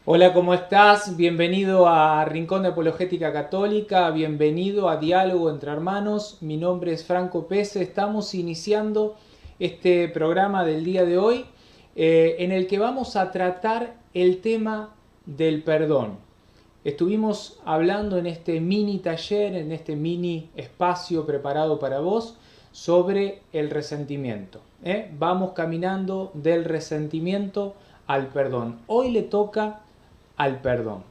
Hola, ¿cómo estás? Bienvenido a Rincón de Apologética Católica, bienvenido a Diálogo entre Hermanos. Mi nombre es Franco Pese. Estamos iniciando este programa del día de hoy en el que vamos a tratar el tema del perdón. Estuvimos hablando en este mini taller, en este mini espacio preparado para vos, sobre el resentimiento. Vamos caminando del resentimiento al perdón. Hoy le toca al perdón.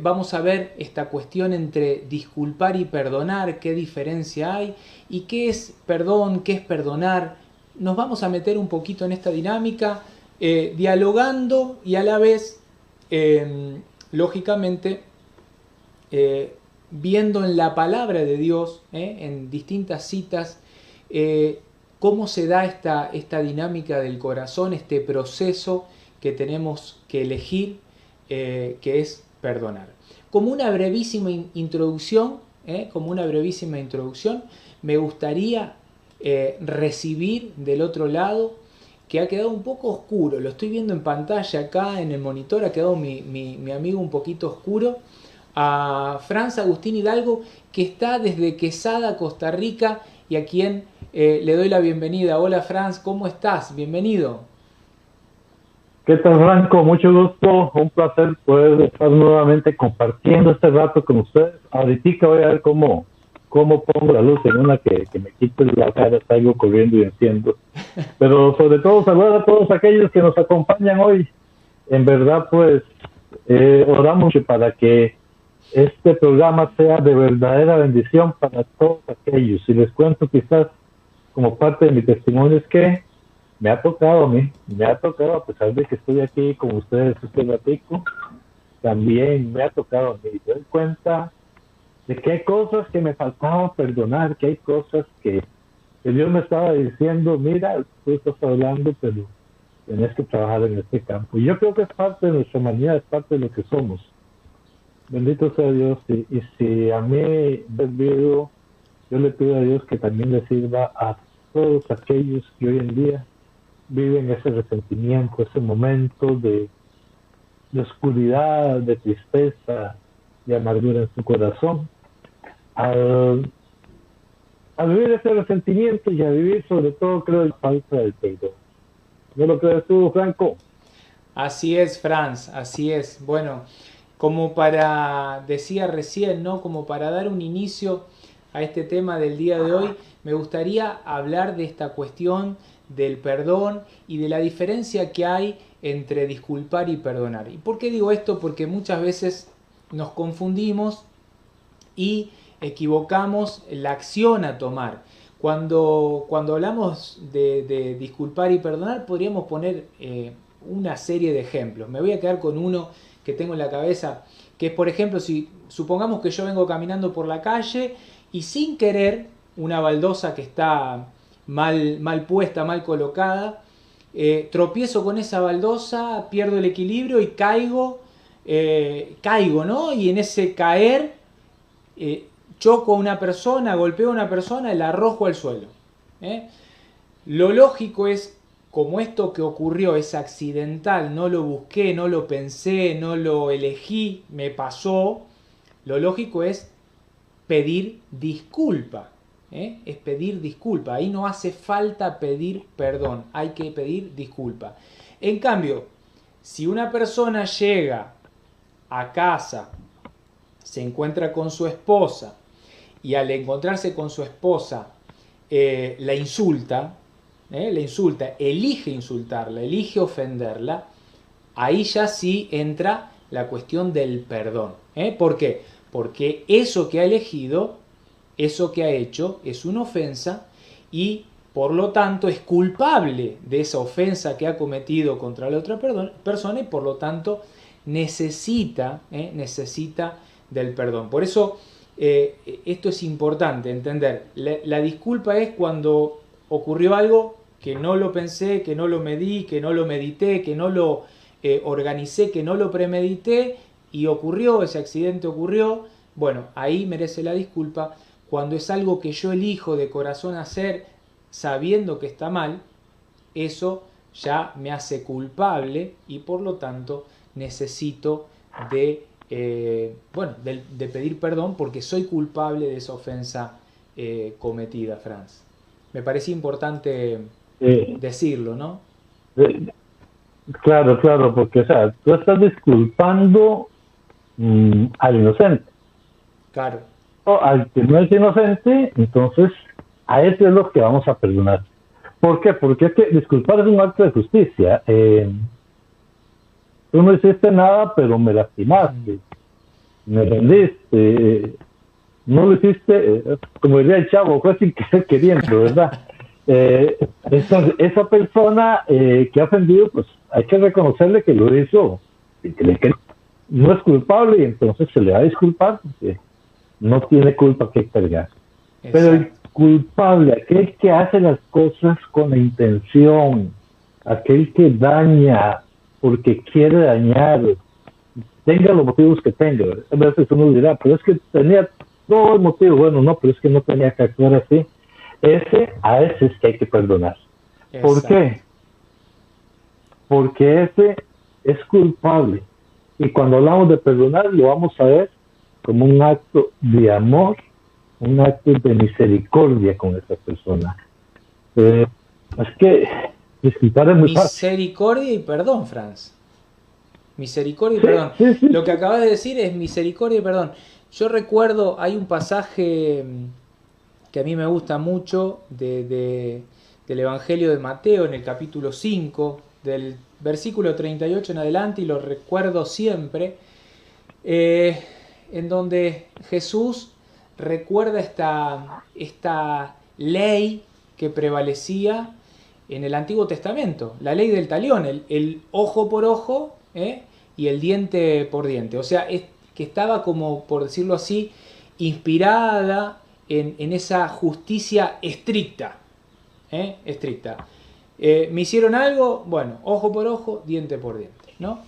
Vamos a ver esta cuestión entre disculpar y perdonar, qué diferencia hay y qué es perdón, qué es perdonar. Nos vamos a meter un poquito en esta dinámica, dialogando y a la vez, lógicamente, viendo en la palabra de Dios, en distintas citas, cómo se da esta dinámica del corazón, este proceso que tenemos que elegir, que es perdonar. Como una brevísima introducción, me gustaría recibir del otro lado, que ha quedado un poco oscuro, lo estoy viendo en pantalla acá en el monitor, ha quedado mi amigo un poquito oscuro, a Franz Agustín Hidalgo, que está desde Quesada, Costa Rica, y a quien le doy la bienvenida. Hola Franz, ¿cómo estás? Bienvenido. ¿Qué tal, Franco? Mucho gusto, un placer poder estar nuevamente compartiendo este rato con ustedes. Ahorita voy a ver cómo pongo la luz en una que me quite la cara, salgo corriendo y enciendo. Pero sobre todo saludar a todos aquellos que nos acompañan hoy. En verdad, pues, oramos para que este programa sea de verdadera bendición para todos aquellos. Y les cuento quizás como parte de mi testimonio es que me ha tocado a mí, me ha tocado a pesar de que estoy aquí con ustedes este ratico, también me ha tocado a mí. Me doy cuenta de que hay cosas que me faltaba perdonar, que hay cosas que Dios me estaba diciendo, mira, tú estás hablando, pero tenés que trabajar en este campo. Y yo creo que es parte de nuestra humanidad, es parte de lo que somos. Bendito sea Dios. Y si a mí me ha servido, yo le pido a Dios que también le sirva a todos aquellos que hoy en día viven ese resentimiento, ese momento de oscuridad, de tristeza, de amargura en su corazón. A vivir ese resentimiento y a vivir sobre todo, creo, la falta del perdón. ¿No lo crees tú, Franco? Así es, Franz, así es. Bueno, como para, decía recién, ¿no? Como para dar un inicio a este tema del día de hoy, me gustaría hablar de esta cuestión del perdón y de la diferencia que hay entre disculpar y perdonar. ¿Y por qué digo esto? Porque muchas veces nos confundimos y equivocamos la acción a tomar. Cuando hablamos de disculpar y perdonar, podríamos poner una serie de ejemplos. Me voy a quedar con uno que tengo en la cabeza, que es, por ejemplo, si supongamos que yo vengo caminando por la calle y sin querer una baldosa que está mal puesta, mal colocada, tropiezo con esa baldosa, pierdo el equilibrio y caigo, ¿no? Y en ese caer choco a una persona, golpeo a una persona y la arrojo al suelo. Lo lógico es, como esto que ocurrió es accidental, no lo busqué, no lo pensé, no lo elegí, me pasó, lo lógico es pedir disculpa. Es pedir disculpa. Ahí no hace falta pedir perdón, hay que pedir disculpa. En cambio, si una persona llega a casa, se encuentra con su esposa y al encontrarse con su esposa la insulta, elige insultarla, elige ofenderla, ahí ya sí entra la cuestión del perdón. ¿Por qué? Porque eso que ha elegido, eso que ha hecho, es una ofensa y por lo tanto es culpable de esa ofensa que ha cometido contra la otra persona y por lo tanto necesita del perdón. Por eso esto es importante entender. La disculpa es cuando ocurrió algo que no lo pensé, que no lo medí, que no lo medité, que no lo organicé, que no lo premedité y ocurrió, ese accidente ocurrió. Bueno, ahí merece la disculpa. Cuando es algo que yo elijo de corazón hacer sabiendo que está mal, eso ya me hace culpable y por lo tanto necesito de pedir perdón porque soy culpable de esa ofensa cometida, Franz. Me parece importante decirlo, ¿no? Claro, porque, o sea, tú estás disculpando al inocente. Claro. O al que no es inocente, entonces a ese es lo que vamos a perdonar. ¿Por qué? Porque es que disculpar es un acto de justicia. Tú no hiciste nada, pero me lastimaste, me ofendiste, no lo hiciste, como diría el chavo, fue sin querer queriendo, ¿verdad? Entonces, esa persona que ha ofendido, pues hay que reconocerle que lo hizo, que no es culpable y entonces se le va a disculpar porque no tiene culpa que cargar. Exacto. Pero el culpable, aquel que hace las cosas con la intención, aquel que daña porque quiere dañar, tenga los motivos que tenga. A veces uno dirá, pero es que tenía todo el motivo. Bueno, no, pero es que no tenía que actuar así. A ese es que hay que perdonar. Exacto. ¿Por qué? Porque ese es culpable. Y cuando hablamos de perdonar, lo vamos a ver como un acto de amor, un acto de misericordia con esa persona. Es que disculpar es muy fácil. Misericordia y perdón, Franz. Misericordia y perdón. Sí. Lo que acabas de decir es misericordia y perdón. Yo recuerdo, hay un pasaje que a mí me gusta mucho del Evangelio de Mateo en el capítulo 5, del versículo 38 en adelante, y lo recuerdo siempre. en donde Jesús recuerda esta ley que prevalecía en el Antiguo Testamento, la ley del talión, el ojo por ojo y el diente por diente. O sea, que estaba como, por decirlo así, inspirada en esa justicia estricta. Estricta. Me hicieron algo, bueno, ojo por ojo, diente por diente, ¿no?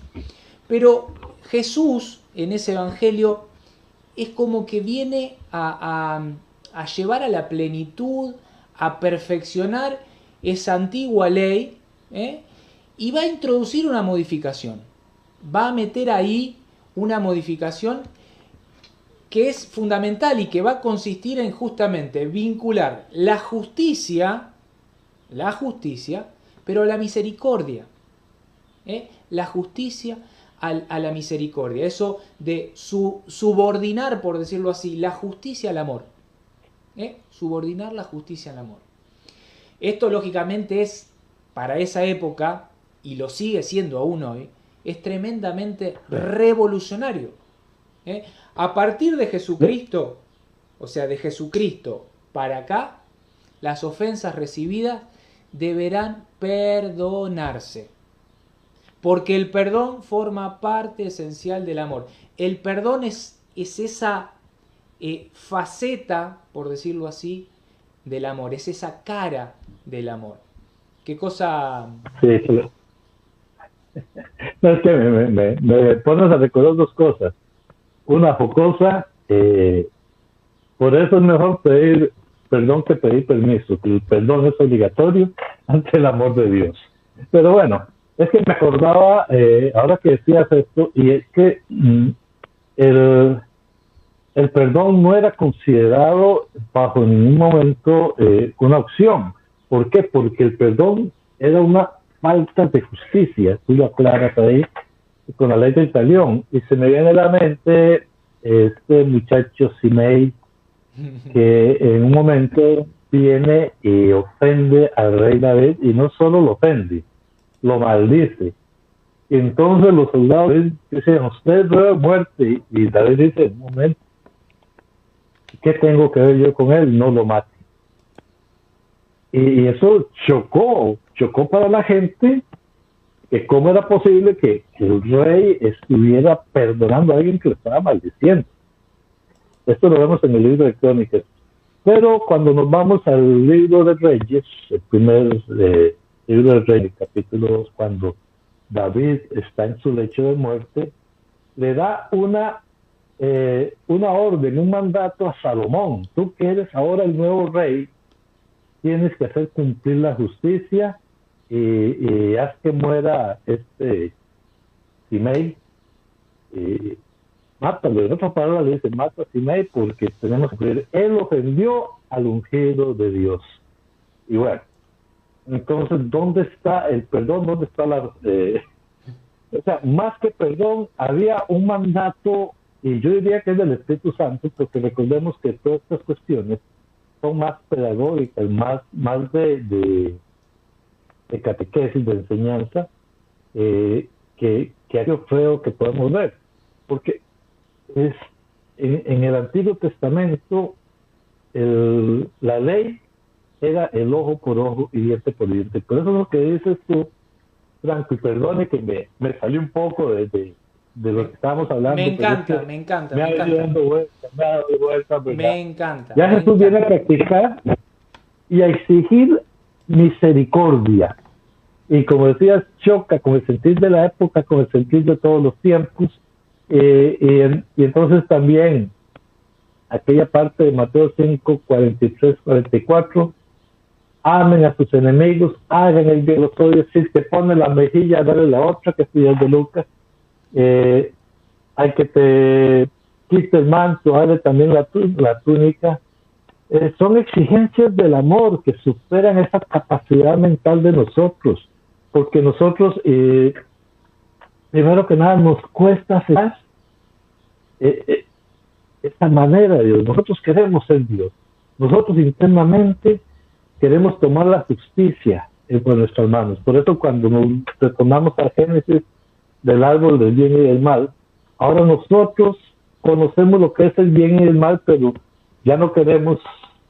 Pero Jesús en ese evangelio es como que viene a llevar a la plenitud, a perfeccionar esa antigua ley, y va a introducir una modificación. Va a meter ahí una modificación que es fundamental y que va a consistir en justamente vincular la justicia, pero a la misericordia. La justicia a la misericordia. Eso de subordinar, por decirlo así, la justicia al amor. Subordinar la justicia al amor. Esto lógicamente es, para esa época, y lo sigue siendo aún hoy, es tremendamente revolucionario. A partir de Jesucristo, o sea, de Jesucristo para acá, las ofensas recibidas deberán perdonarse. Porque el perdón forma parte esencial del amor. El perdón es esa faceta, por decirlo así, del amor. Es esa cara del amor. ¿Qué cosa? Sí, sí. No, es que me pones a recordar dos cosas. Una jocosa, por eso es mejor pedir perdón que pedir permiso, que el perdón es obligatorio ante el amor de Dios. Pero bueno, es que me acordaba, ahora que decías esto, y es que el perdón no era considerado bajo ningún momento una opción. ¿Por qué? Porque el perdón era una falta de justicia, tú lo aclaras ahí, con la ley del talión, y se me viene a la mente este muchacho Simei, que en un momento viene y ofende al rey David, y no solo lo ofende, lo maldice. Y entonces los soldados dicen, usted debe muerte, y David dice, un momento, ¿qué tengo que ver yo con él? No lo mate. Y eso chocó para la gente, que cómo era posible que el rey estuviera perdonando a alguien que le estaba maldiciendo. Esto lo vemos en el libro de Crónicas. Pero cuando nos vamos al libro de Reyes, el primer libro de Reyes, capítulo 2, cuando David está en su lecho de muerte, le da una orden, un mandato a Salomón. Tú que eres ahora el nuevo rey, tienes que hacer cumplir la justicia y haz que muera Simei. Mátalo. En otras palabras le dice, mata a Simei porque tenemos que creer. Él ofendió al ungido de Dios. Y bueno, entonces, ¿dónde está el perdón? ¿Dónde está la... o sea, más que perdón, había un mandato, y yo diría que es del Espíritu Santo, porque recordemos que todas estas cuestiones son más pedagógicas, más de catequesis, de enseñanza, que algo feo que podemos ver. Porque es en el Antiguo Testamento la ley era el ojo por ojo y diente por diente. Por eso lo que dices tú, Franco, y perdone que me salió un poco de lo que estábamos hablando. Me encanta. Me ha dado vuelta. Me encanta. Ya Jesús viene a practicar y a exigir misericordia. Y como decías, choca con el sentir de la época, con el sentir de todos los tiempos. Y entonces también aquella parte de Mateo 5, 43, 44, amen a sus enemigos, hagan el bien los odios, si te pone la mejilla, dale la otra, que es de Lucas. Hay que te quite el manto, dale también la túnica. Son exigencias del amor que superan esa capacidad mental de nosotros, porque nosotros primero que nada nos cuesta hacer esta manera de Dios. Nosotros queremos ser Dios, nosotros internamente queremos tomar la justicia por nuestras manos. Por eso cuando nos retomamos al Génesis del árbol del bien y del mal, ahora nosotros conocemos lo que es el bien y el mal, pero ya no queremos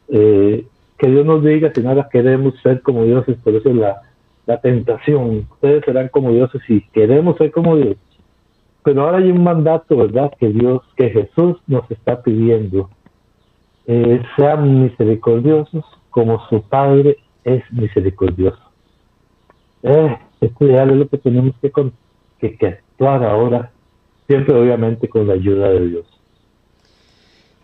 que Dios nos diga, sino ahora queremos ser como dioses. Por eso es la tentación. Ustedes serán como dioses y queremos ser como Dios. Pero ahora hay un mandato, ¿verdad? Que Jesús nos está pidiendo. Sean misericordiosos como su Padre es misericordioso. Esto ya es lo que tenemos que actuar ahora, siempre obviamente con la ayuda de Dios.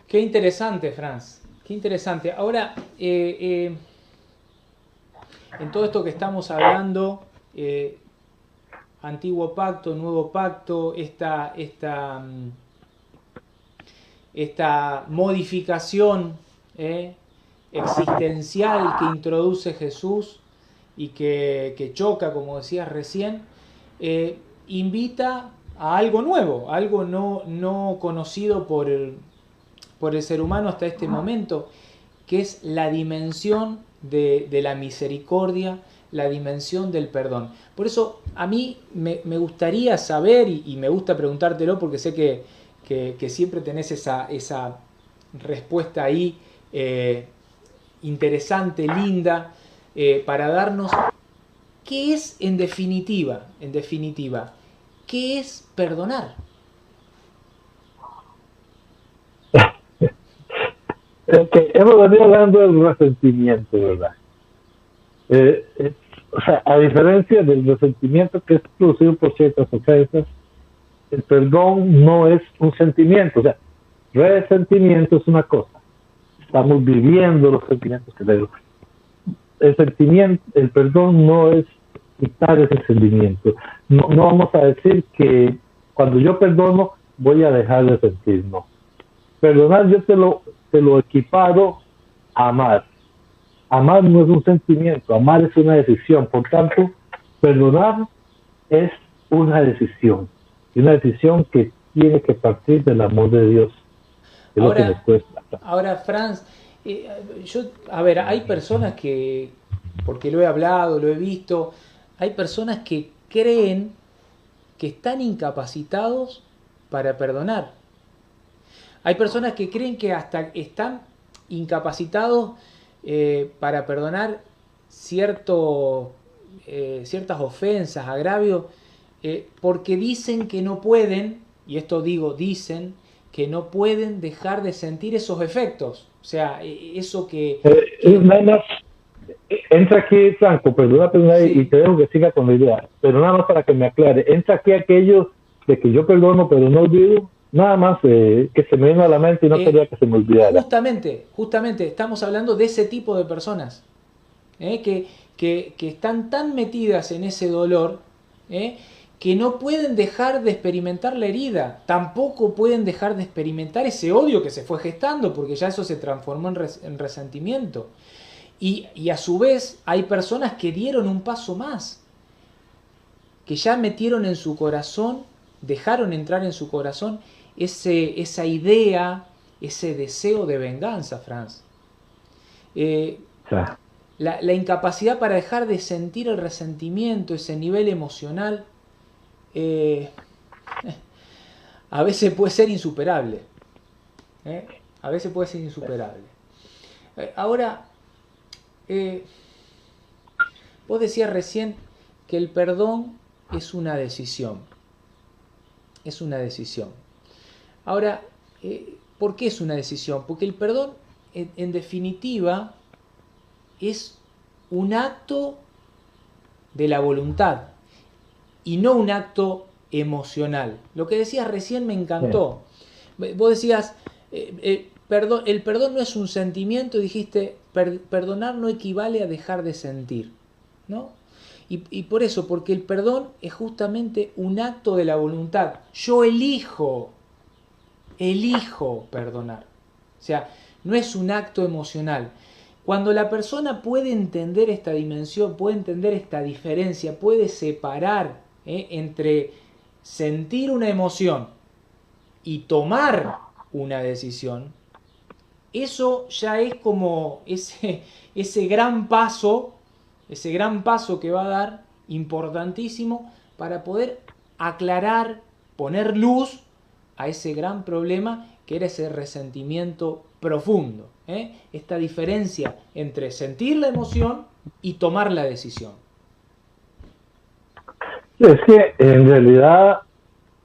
Qué interesante, Franz, qué interesante. Ahora, en todo esto que estamos hablando, antiguo pacto, nuevo pacto, esta modificación existencial que introduce Jesús y que choca, como decías recién, invita a algo nuevo, algo no conocido por el ser humano hasta este momento, que es la dimensión de la misericordia, la dimensión del perdón. Por eso a mí me gustaría saber, y me gusta preguntártelo porque sé que siempre tenés esa respuesta ahí interesante, linda, para darnos qué es en definitiva, qué es perdonar. Hemos venido hablando del resentimiento, ¿verdad? O sea, a diferencia del resentimiento que es producido por ciertas ofensas, el perdón no es un sentimiento. O sea, resentimiento es una cosa. Estamos viviendo los sentimientos que tenemos. El perdón no es quitar ese sentimiento. No vamos a decir que cuando yo perdono voy a dejar de sentir, no. Perdonar yo te lo equiparo a amar. Amar no es un sentimiento, amar es una decisión. Por tanto, perdonar es una decisión. Y una decisión que tiene que partir del amor de Dios. Es lo que nos cuesta. Ahora, Franz, hay personas que, porque lo he hablado, lo he visto, hay personas que creen que están incapacitados para perdonar. Hay personas que creen que hasta están incapacitados para perdonar ciertas ofensas, agravios, porque dicen que no pueden, y esto digo, dicen que no pueden dejar de sentir esos efectos. O sea, eso que... Nada más, entra aquí, Franco, perdona, sí. Y te dejo que siga con la idea, pero nada más para que me aclare, entra aquí aquello de que yo perdono pero no olvido. Nada más que se me vino a la mente y no quería que se me olvidara. Justamente, estamos hablando de ese tipo de personas que están tan metidas en ese dolor que no pueden dejar de experimentar la herida, tampoco pueden dejar de experimentar ese odio que se fue gestando, porque ya eso se transformó en resentimiento. Y a su vez hay personas que dieron un paso más, que ya metieron en su corazón, dejaron entrar en su corazón esa idea, ese deseo de venganza, Franz. La incapacidad para dejar de sentir el resentimiento, ese nivel emocional, a veces puede ser insuperable. A veces puede ser insuperable. Ahora, vos decías recién que el perdón es una decisión. Es una decisión. Ahora, ¿por qué es una decisión? Porque el perdón, en definitiva, es un acto de la voluntad y no un acto emocional. Lo que decías recién me encantó. Vos decías, el perdón no es un sentimiento, dijiste, perdonar no equivale a dejar de sentir, ¿no? Y por eso, porque el perdón es justamente un acto de la voluntad. Yo elijo perdonar. O sea, no es un acto emocional. Cuando la persona puede entender esta dimensión, puede entender esta diferencia, puede separar entre sentir una emoción y tomar una decisión, eso ya es como ese gran paso que va a dar, importantísimo, para poder aclarar, poner luz a ese gran problema que era ese resentimiento profundo. Esta diferencia entre sentir la emoción y tomar la decisión. Es que en realidad,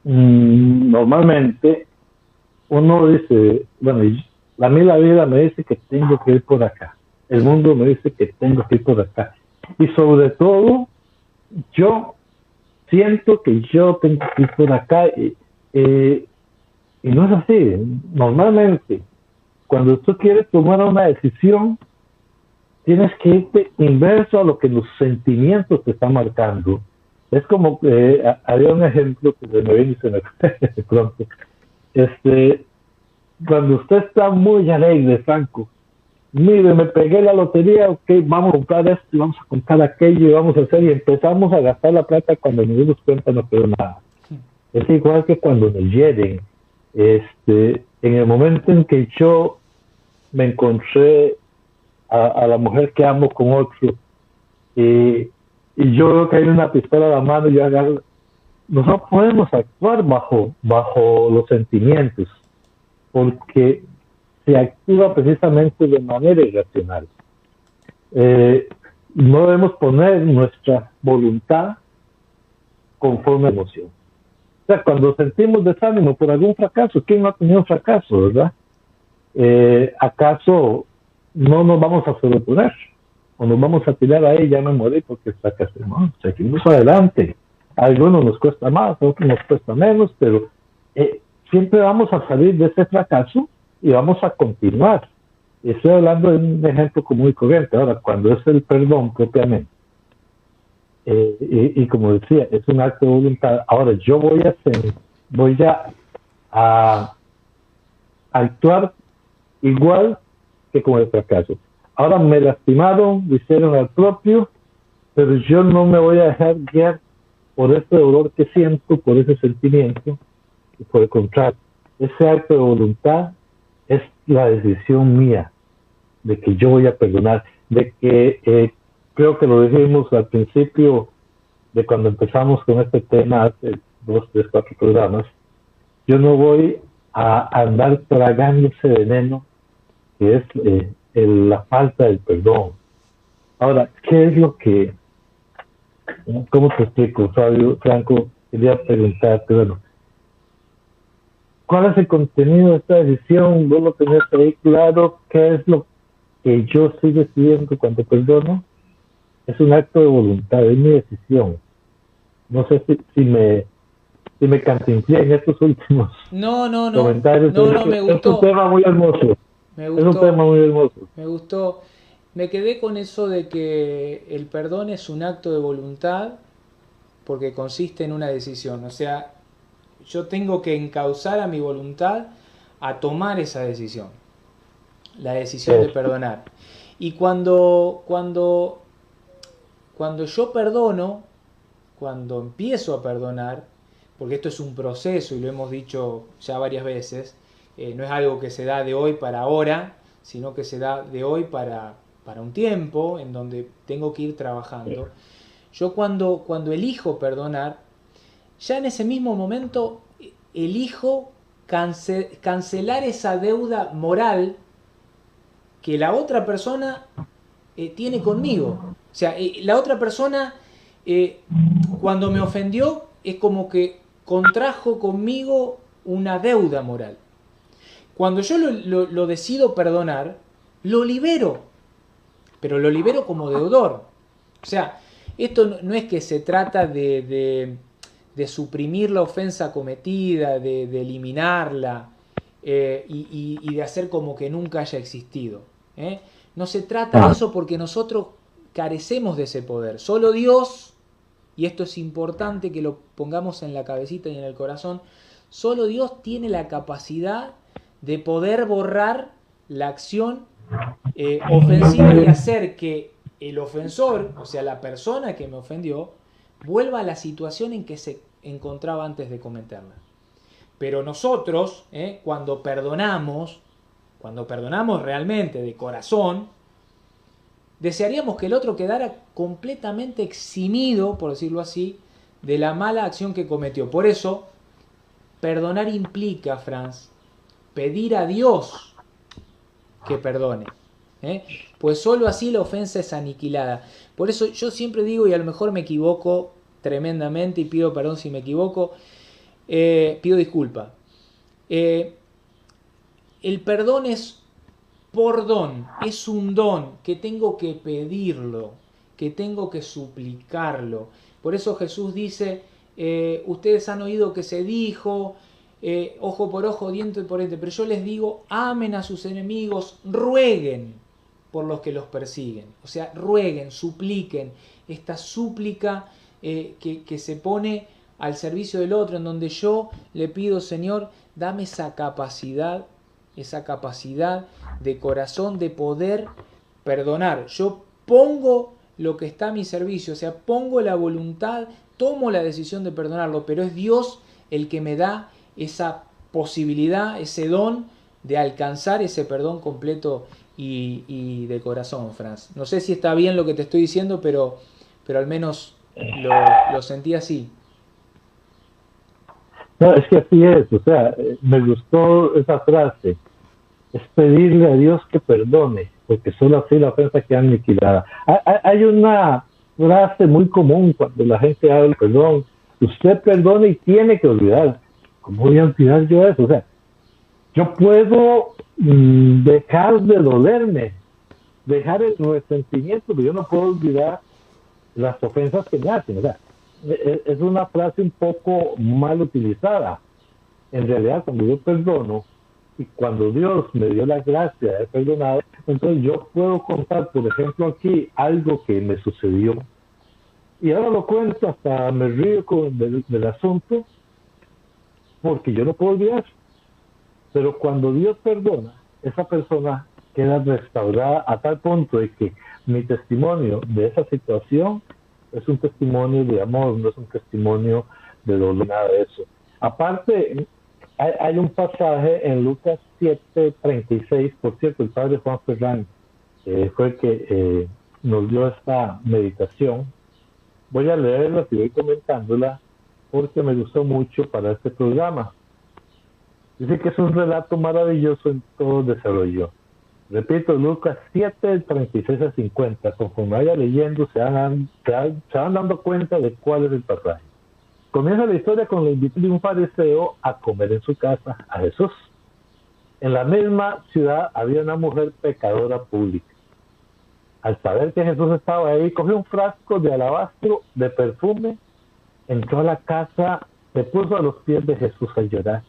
normalmente uno dice, bueno, a mí la vida me dice que tengo que ir por acá, el mundo me dice que tengo que ir por acá, y sobre todo yo siento que yo tengo que ir por acá, y no es así. Normalmente cuando tú quieres tomar una decisión, tienes que irte inverso a lo que los sentimientos te están marcando. Es como, había un ejemplo que se me viene y se me fue de pronto. Cuando usted está muy alegre, Franco, mire, me pegué la lotería, ok, vamos a comprar esto, vamos a comprar aquello, y vamos a hacer, y empezamos a gastar la plata cuando nos dimos cuenta no quedó nada. Es igual que cuando nos hieren. En el momento en que yo me encontré a la mujer que amo con otro, y yo veo que hay una pistola a la mano y yo agarro, nosotros podemos actuar bajo los sentimientos, porque se actúa precisamente de manera irracional. No debemos poner nuestra voluntad conforme a la emoción. O sea, cuando sentimos desánimo por algún fracaso, ¿quién no ha tenido fracaso, verdad? ¿Acaso no nos vamos a sobreponer? ¿O nos vamos a tirar ahí, ya me morí porque fracasé? No, seguimos adelante. A algunos nos cuesta más, a otros nos cuesta menos, pero siempre vamos a salir de ese fracaso y vamos a continuar. Estoy hablando de un ejemplo muy corriente. Ahora, cuando es el perdón propiamente, y como decía, es un acto de voluntad. Ahora, yo voy a actuar igual que con el fracaso. Ahora me lastimaron, me hicieron al propio, pero yo no me voy a dejar guiar por ese dolor que siento, por ese sentimiento, y por el contrario, ese acto de voluntad es la decisión mía de que yo voy a perdonar, de que creo que lo dijimos al principio de cuando empezamos con este tema hace 2, 3, 4 programas. Yo no voy a andar tragando ese veneno que es la falta del perdón. Ahora, ¿qué es lo que, cómo te explico, Fabio, Franco? Quería preguntarte, bueno, ¿cuál es el contenido de esta decisión? ¿Vos lo tenés ahí claro? ¿Qué es lo que yo estoy decidiendo cuando perdono? Es un acto de voluntad, es mi decisión. No sé si me cantinflé en estos últimos comentarios. No, me gustó. Es un tema muy hermoso. Me gustó, es un tema muy hermoso. Me gustó. Me quedé con eso de que el perdón es un acto de voluntad porque consiste en una decisión. O sea, yo tengo que encauzar a mi voluntad a tomar esa decisión. La decisión de perdonar. Y cuando yo perdono, cuando empiezo a perdonar, porque esto es un proceso y lo hemos dicho ya varias veces, no es algo que se da de hoy para ahora, sino que se da de hoy para un tiempo en donde tengo que ir trabajando. Yo cuando elijo perdonar, ya en ese mismo momento elijo cancelar esa deuda moral que la otra persona tiene conmigo. O sea, la otra persona cuando me ofendió es como que contrajo conmigo una deuda moral. Cuando yo lo decido perdonar, lo libero, pero lo libero como deudor. O sea, esto no es que se trata de suprimir la ofensa cometida, de eliminarla y de hacer como que nunca haya existido. No se trata de eso porque nosotros carecemos de ese poder. Solo Dios, y esto es importante que lo pongamos en la cabecita y en el corazón, solo Dios tiene la capacidad de poder borrar la acción ofensiva y hacer que el ofensor, o sea, la persona que me ofendió, vuelva a la situación en que se encontraba antes de cometerla. Pero nosotros, cuando perdonamos realmente de corazón, desearíamos que el otro quedara completamente eximido, por decirlo así, de la mala acción que cometió. Por eso, perdonar implica, Franz, pedir a Dios que perdone. Pues solo así la ofensa es aniquilada. Por eso yo siempre digo, y a lo mejor me equivoco tremendamente y pido perdón si me equivoco, pido disculpa. El perdón es por don, es un don que tengo que pedirlo, que tengo que suplicarlo. Por eso Jesús dice, ustedes han oído que se dijo, ojo por ojo, diente por diente, pero yo les digo, amen a sus enemigos, rueguen por los que los persiguen. O sea, rueguen, supliquen, esta súplica que se pone al servicio del otro, en donde yo le pido, Señor, dame esa capacidad de corazón de poder perdonar. Yo pongo lo que está a mi servicio, o sea, pongo la voluntad, tomo la decisión de perdonarlo, pero es Dios el que me da esa posibilidad, ese don de alcanzar ese perdón completo y de corazón, Franz. No sé si está bien lo que te estoy diciendo, pero al menos lo sentí así. No, es que así es, o sea, me gustó esa frase, es pedirle a Dios que perdone, porque solo así la ofensa queda aniquilada. Hay una frase muy común cuando la gente habla de perdón, usted perdona y tiene que olvidar. ¿Cómo voy a olvidar yo eso? O sea, yo puedo dejar de dolerme, dejar el resentimiento, pero yo no puedo olvidar las ofensas que me hacen. O sea, es una frase un poco mal utilizada. En realidad, cuando yo perdono y cuando Dios me dio la gracia de haber perdonado, entonces yo puedo contar, por ejemplo, aquí algo que me sucedió. Y ahora lo cuento, hasta me río del asunto, porque yo no puedo olvidar. Pero cuando Dios perdona, esa persona queda restaurada a tal punto de que mi testimonio de esa situación es un testimonio de amor, no es un testimonio de dolor, nada de eso. Aparte, hay un pasaje en Lucas 7:36, por cierto, el padre Juan Ferrán fue el que nos dio esta meditación. Voy a leerla y voy comentándola porque me gustó mucho para este programa. Dice que es un relato maravilloso en todo desarrollo. Repito, Lucas 7:36-50. Conforme vaya leyendo, se van dando cuenta de cuál es el pasaje. Comienza la historia con la invitación de un fariseo a comer en su casa a Jesús. En la misma ciudad había una mujer pecadora pública. Al saber que Jesús estaba ahí, cogió un frasco de alabastro de perfume, entró a la casa, se puso a los pies de Jesús a llorar,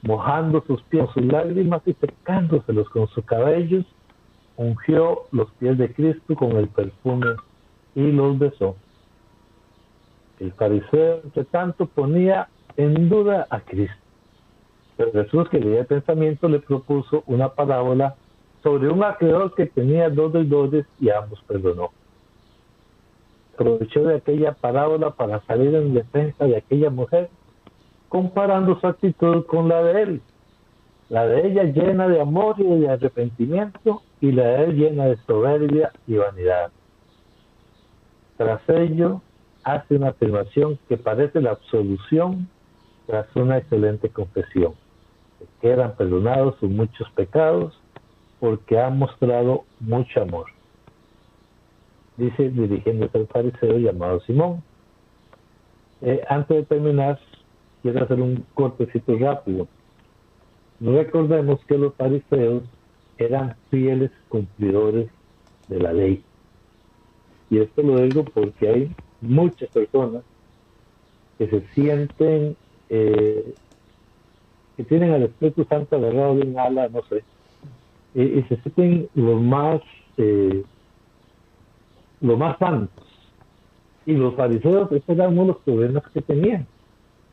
mojando sus pies con sus lágrimas y secándoselos con sus cabellos, ungió los pies de Cristo con el perfume y los besó. El fariseo, entre tanto, ponía en duda a Cristo. Pero Jesús, que leía el pensamiento, le propuso una parábola sobre un acreedor que tenía 2 deudores y a ambos perdonó. Aprovechó de aquella parábola para salir en defensa de aquella mujer, comparando su actitud con la de él. La de ella llena de amor y de arrepentimiento, y la de él llena de soberbia y vanidad. Tras ello, hace una afirmación que parece la absolución tras una excelente confesión. Que quedan perdonados sus muchos pecados porque ha mostrado mucho amor. Dice dirigiéndose al fariseo llamado Simón. Antes de terminar, quiero hacer un cortecito rápido. Recordemos que los fariseos eran fieles cumplidores de la ley. Y esto lo digo porque hay muchas personas que se sienten, que tienen al Espíritu Santo agarrado de un ala, no sé, y se sienten los más santos. Y los fariseos, estos eran uno de los problemas que tenían.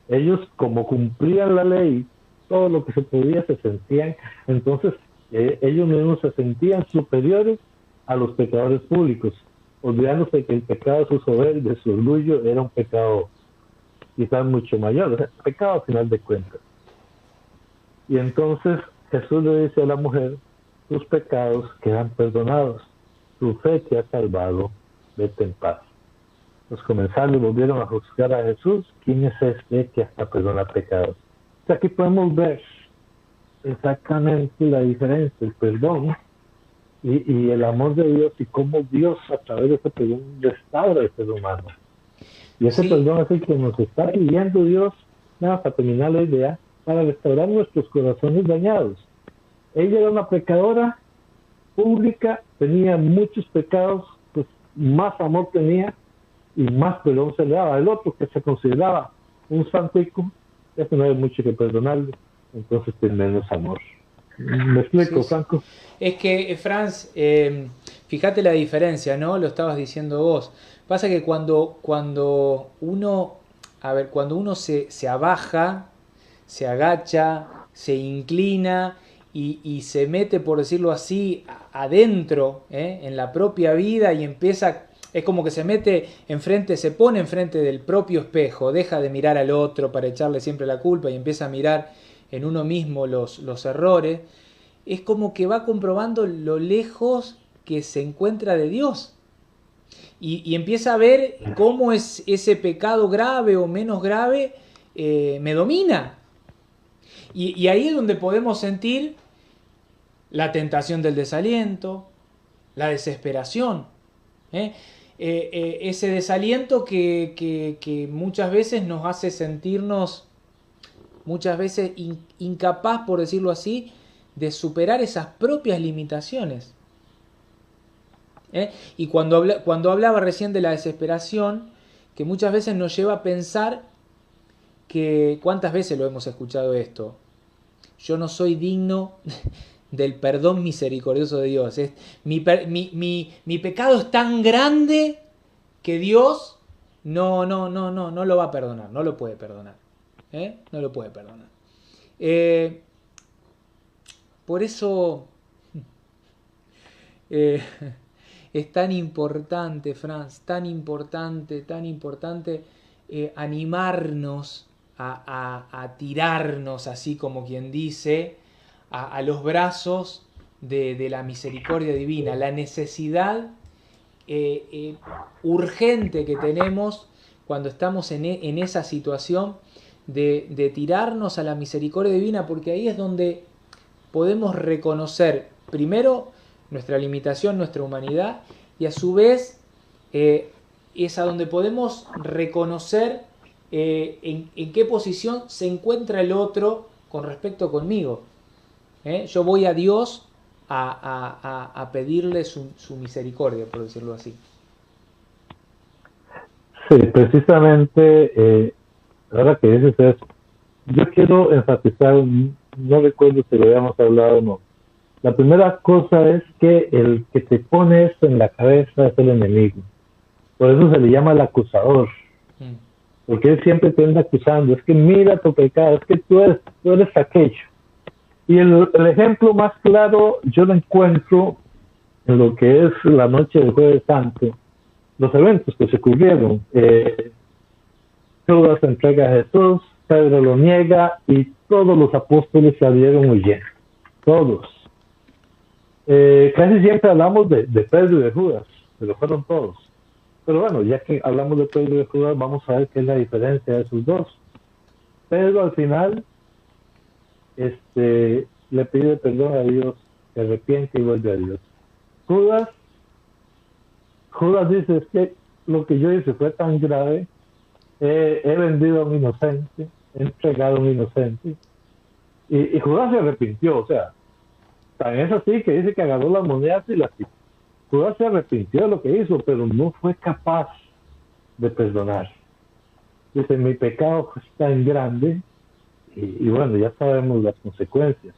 Ellos, como cumplían la ley, todo lo que se podía, se sentían, entonces ellos mismos se sentían superiores a los pecadores públicos, olvidándose que el pecado de su soberbia, de su orgullo, era un pecado quizás mucho mayor, o sea, pecado al final de cuentas. Y entonces Jesús le dice a la mujer, tus pecados quedan perdonados, tu fe te ha salvado, vete en paz. Los comensales volvieron a juzgar a Jesús. ¿Quién es este que hasta perdona pecados? O sea, aquí podemos ver exactamente la diferencia, el perdón y el amor de Dios, y cómo Dios a través de ese perdón restaura al ser humano. Y ese perdón es el que nos está pidiendo Dios, para terminar la idea, para restaurar nuestros corazones dañados. Ella era una pecadora pública, tenía muchos pecados, pues más amor tenía y más perdón se le daba. El otro, que se consideraba un santico, eso no hay mucho que perdonarle, entonces tiene menos amor. ¿Me explico, Franco? Es que, Franz, fíjate la diferencia, ¿no? Lo estabas diciendo vos. Pasa que cuando uno se abaja, se agacha, se inclina y se mete, por decirlo así, adentro, en la propia vida, y empieza, es como que se mete enfrente, se pone enfrente del propio espejo, deja de mirar al otro para echarle siempre la culpa y empieza a mirar en uno mismo los errores. Es como que va comprobando lo lejos que se encuentra de Dios. Y empieza a ver cómo es ese pecado grave o menos grave me domina. Y ahí es donde podemos sentir la tentación del desaliento, la desesperación. Ese desaliento que muchas veces nos hace sentirnos, muchas veces incapaz, por decirlo así, de superar esas propias limitaciones. Y cuando hablaba recién de la desesperación, que muchas veces nos lleva a pensar que, ¿cuántas veces lo hemos escuchado esto? Yo no soy digno del perdón misericordioso de Dios. Mi pecado es tan grande que Dios no lo va a perdonar, no lo puede perdonar. No lo puede perdonar. Por eso es tan importante, Franz, tan importante animarnos a tirarnos, así como quien dice, a los brazos de la misericordia divina, la necesidad urgente que tenemos cuando estamos en esa situación de tirarnos a la misericordia divina, porque ahí es donde podemos reconocer primero nuestra limitación, nuestra humanidad, y a su vez es a donde podemos reconocer en qué posición se encuentra el otro con respecto conmigo. Yo voy a Dios a pedirle su misericordia, por decirlo así. Sí, precisamente, ahora que dices eso, yo quiero enfatizar, no recuerdo si lo habíamos hablado o no. La primera cosa es que el que te pone esto en la cabeza es el enemigo. Por eso se le llama el acusador. Porque él siempre te anda acusando. Es que mira tu pecado, es que tú eres aquello. Y el ejemplo más claro yo lo encuentro en lo que es la noche del Jueves Santo. Los eventos que se ocurrieron. Judas entrega a Jesús, Pedro lo niega y todos los apóstoles salieron huyendo. Todos. Casi siempre hablamos de Pedro y de Judas, pero fueron todos. Pero bueno, ya que hablamos de Pedro y de Judas, vamos a ver qué es la diferencia de esos dos. Pedro al final le pide perdón a Dios, se arrepiente y vuelve a Dios. Judas dice, es que lo que yo hice fue tan grave, he vendido a un inocente, he entregado a un inocente, y Judas se arrepintió, o sea, tan es así que dice que agarró las monedas y las quitó. Judas se arrepintió de lo que hizo, pero no fue capaz de perdonar. Dice, mi pecado es tan grande, y bueno, ya sabemos las consecuencias.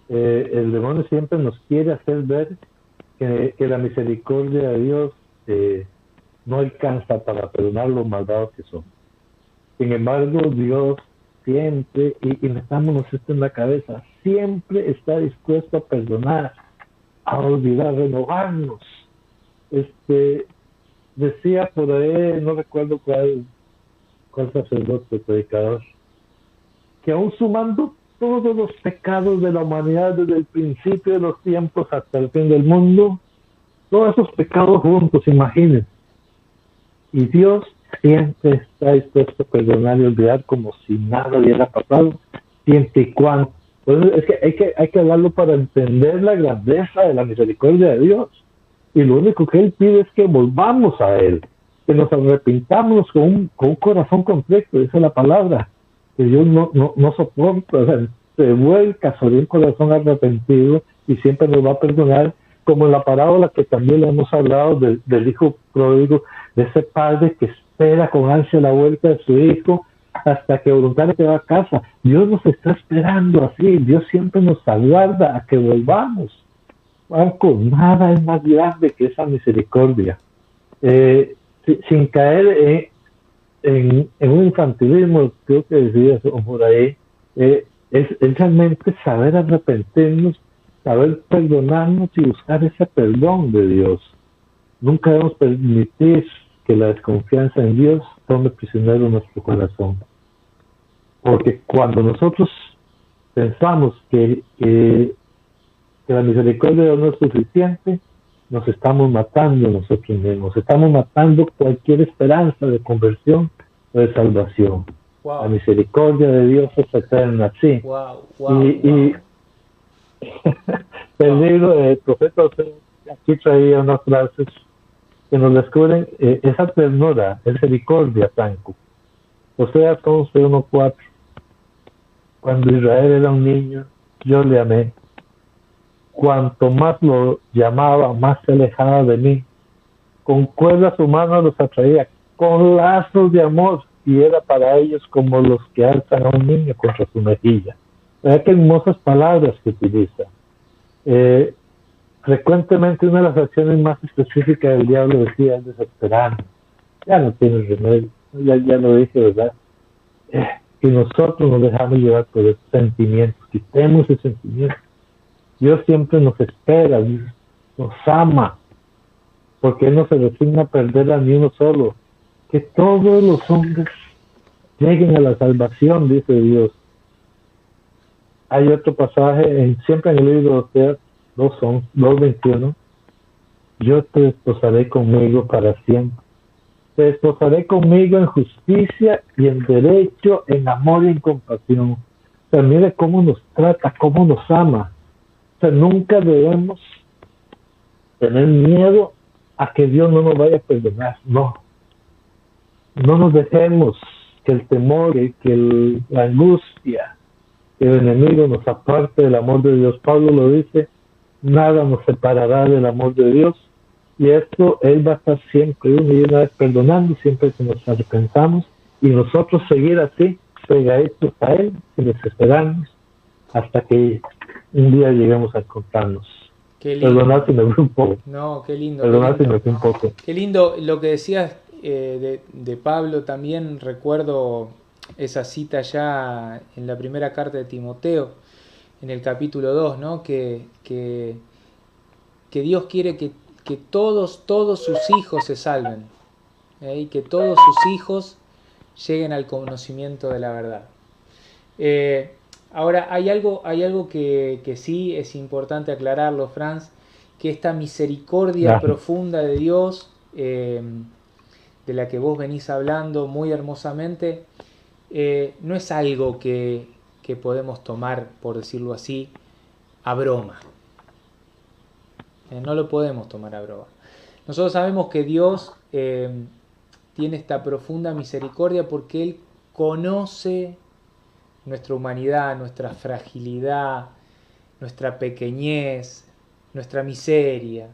El demonio siempre nos quiere hacer ver que la misericordia de Dios no alcanza para perdonar los malvados que son. Sin embargo, Dios siempre, y metámonos esto en la cabeza, siempre está dispuesto a perdonar, a olvidar, renovarnos. Decía por ahí, no recuerdo cuál sacerdote, predicador, que aún sumando todos los pecados de la humanidad desde el principio de los tiempos hasta el fin del mundo, todos esos pecados juntos, imagínense, Y Dios siempre está dispuesto a perdonar y olvidar como si nada hubiera pasado, siempre y cuando. Entonces, es que hay que hablarlo para entender la grandeza de la misericordia de Dios. Y lo único que Él pide es que volvamos a Él, que nos arrepintamos con un corazón completo, esa es la palabra, que Dios no soporta, o sea, se vuelca sobre un corazón arrepentido y siempre nos va a perdonar, como en la parábola que también le hemos hablado del hijo pródigo, de ese padre que espera con ansia la vuelta de su hijo hasta que voluntariamente va a casa. Dios nos está esperando así, Dios siempre nos aguarda a que volvamos. Marco, nada es más grande que esa misericordia. Sin caer en un infantilismo, creo que decías por ahí, es realmente saber arrepentirnos, saber perdonarnos y buscar ese perdón de Dios. Nunca debemos permitir que la desconfianza en Dios tome prisionero nuestro corazón. Porque cuando nosotros pensamos que la misericordia de Dios no es suficiente, nos estamos matando nosotros mismos, estamos matando cualquier esperanza de conversión o de salvación. Wow. La misericordia de Dios es eterna, sí. Y el libro del profeta Oseas, aquí traía unas frases que nos descubren esa ternura, misericordia, Franco. Oseas 11:1-4. Cuando Israel era un niño, yo le amé. Cuanto más lo llamaba, más se alejaba de mí. Con cuerdas humanas los atraía, con lazos de amor, y era para ellos como los que alzan a un niño contra su mejilla. ¿Verdad qué hermosas palabras que utiliza? Frecuentemente una de las acciones más específicas del diablo decía es desesperarnos. Ya no tiene remedio, ya lo dije, ¿verdad? Y nosotros nos dejamos llevar por esos sentimientos, quitemos ese sentimiento. Dios siempre nos espera, nos ama, porque Él no se resigna a perder a ni uno solo. Que todos los hombres lleguen a la salvación, dice Dios. Hay otro pasaje, siempre en el libro de Oseas 2:21. Yo te desposaré conmigo para siempre. Te desposaré conmigo en justicia y en derecho, en amor y en compasión. O sea, mire cómo nos trata, cómo nos ama. O sea, nunca debemos tener miedo a que Dios no nos vaya a perdonar. No nos dejemos que el temor, que la angustia, que el enemigo nos aparte del amor de Dios. Pablo lo dice, nada nos separará del amor de Dios. Y esto, Él va a estar siempre, una y una vez, perdonando, siempre que nos arrepentamos. Y nosotros seguir así, pegaditos a Él, sin desesperarnos, hasta que un día lleguemos a encontrarnos. Perdonad si me fui un poco. No, qué lindo. Perdonad si me fui un poco. Qué lindo lo que decías de Pablo. También recuerdo esa cita ya en la primera carta de Timoteo, en el capítulo 2, ¿no? Que Dios quiere que todos sus hijos se salven, y que todos sus hijos lleguen al conocimiento de la verdad. Ahora, hay algo que sí es importante aclararlo, Franz, que esta misericordia profunda de Dios, de la que vos venís hablando muy hermosamente, no es algo que podemos tomar, por decirlo así, a broma. No lo podemos tomar a broma. Nosotros sabemos que Dios tiene esta profunda misericordia porque Él conoce nuestra humanidad, nuestra fragilidad, nuestra pequeñez, nuestra miseria.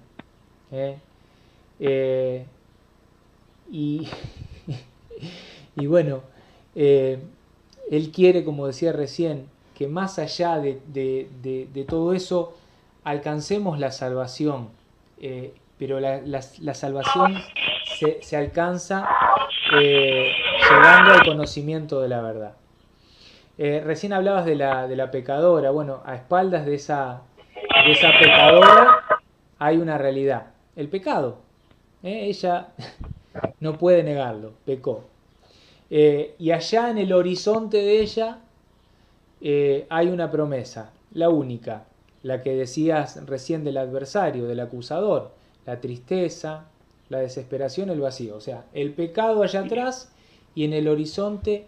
Y bueno, Él quiere, como decía recién, que más allá de todo eso alcancemos la salvación, pero la salvación se alcanza llegando al conocimiento de la verdad. Recién hablabas de la pecadora. Bueno, a espaldas de esa pecadora hay una realidad, el pecado. Ella no puede negarlo, pecó. Y allá en el horizonte de ella hay una promesa, la única, la que decías recién del adversario, del acusador, la tristeza, la desesperación, el vacío. O sea, el pecado allá atrás y en el horizonte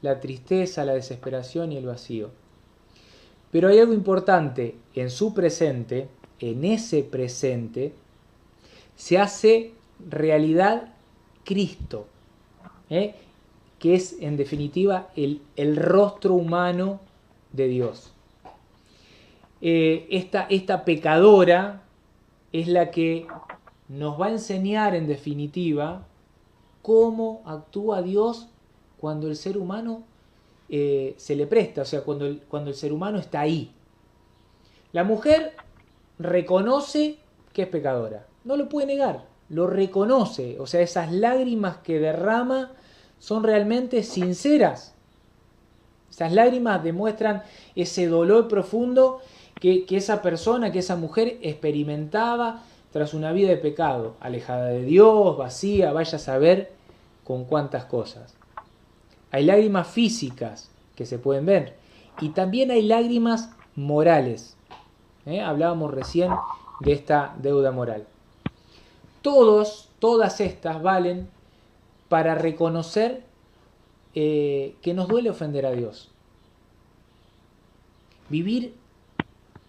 la tristeza, la desesperación y el vacío. Pero hay algo importante, en su presente, en ese presente, se hace realidad Cristo, que es en definitiva el rostro humano de Dios. Esta pecadora es la que nos va a enseñar en definitiva cómo actúa Dios cuando el ser humano se le presta, o sea, cuando el ser humano está ahí. La mujer reconoce que es pecadora, no lo puede negar, lo reconoce, o sea, esas lágrimas que derrama son realmente sinceras. Esas lágrimas demuestran ese dolor profundo que esa persona, que esa mujer experimentaba tras una vida de pecado, alejada de Dios, vacía, vaya a saber con cuántas cosas. Hay lágrimas físicas que se pueden ver y también hay lágrimas morales. Hablábamos recién de esta deuda moral. Todas estas valen para reconocer que nos duele ofender a Dios. Vivir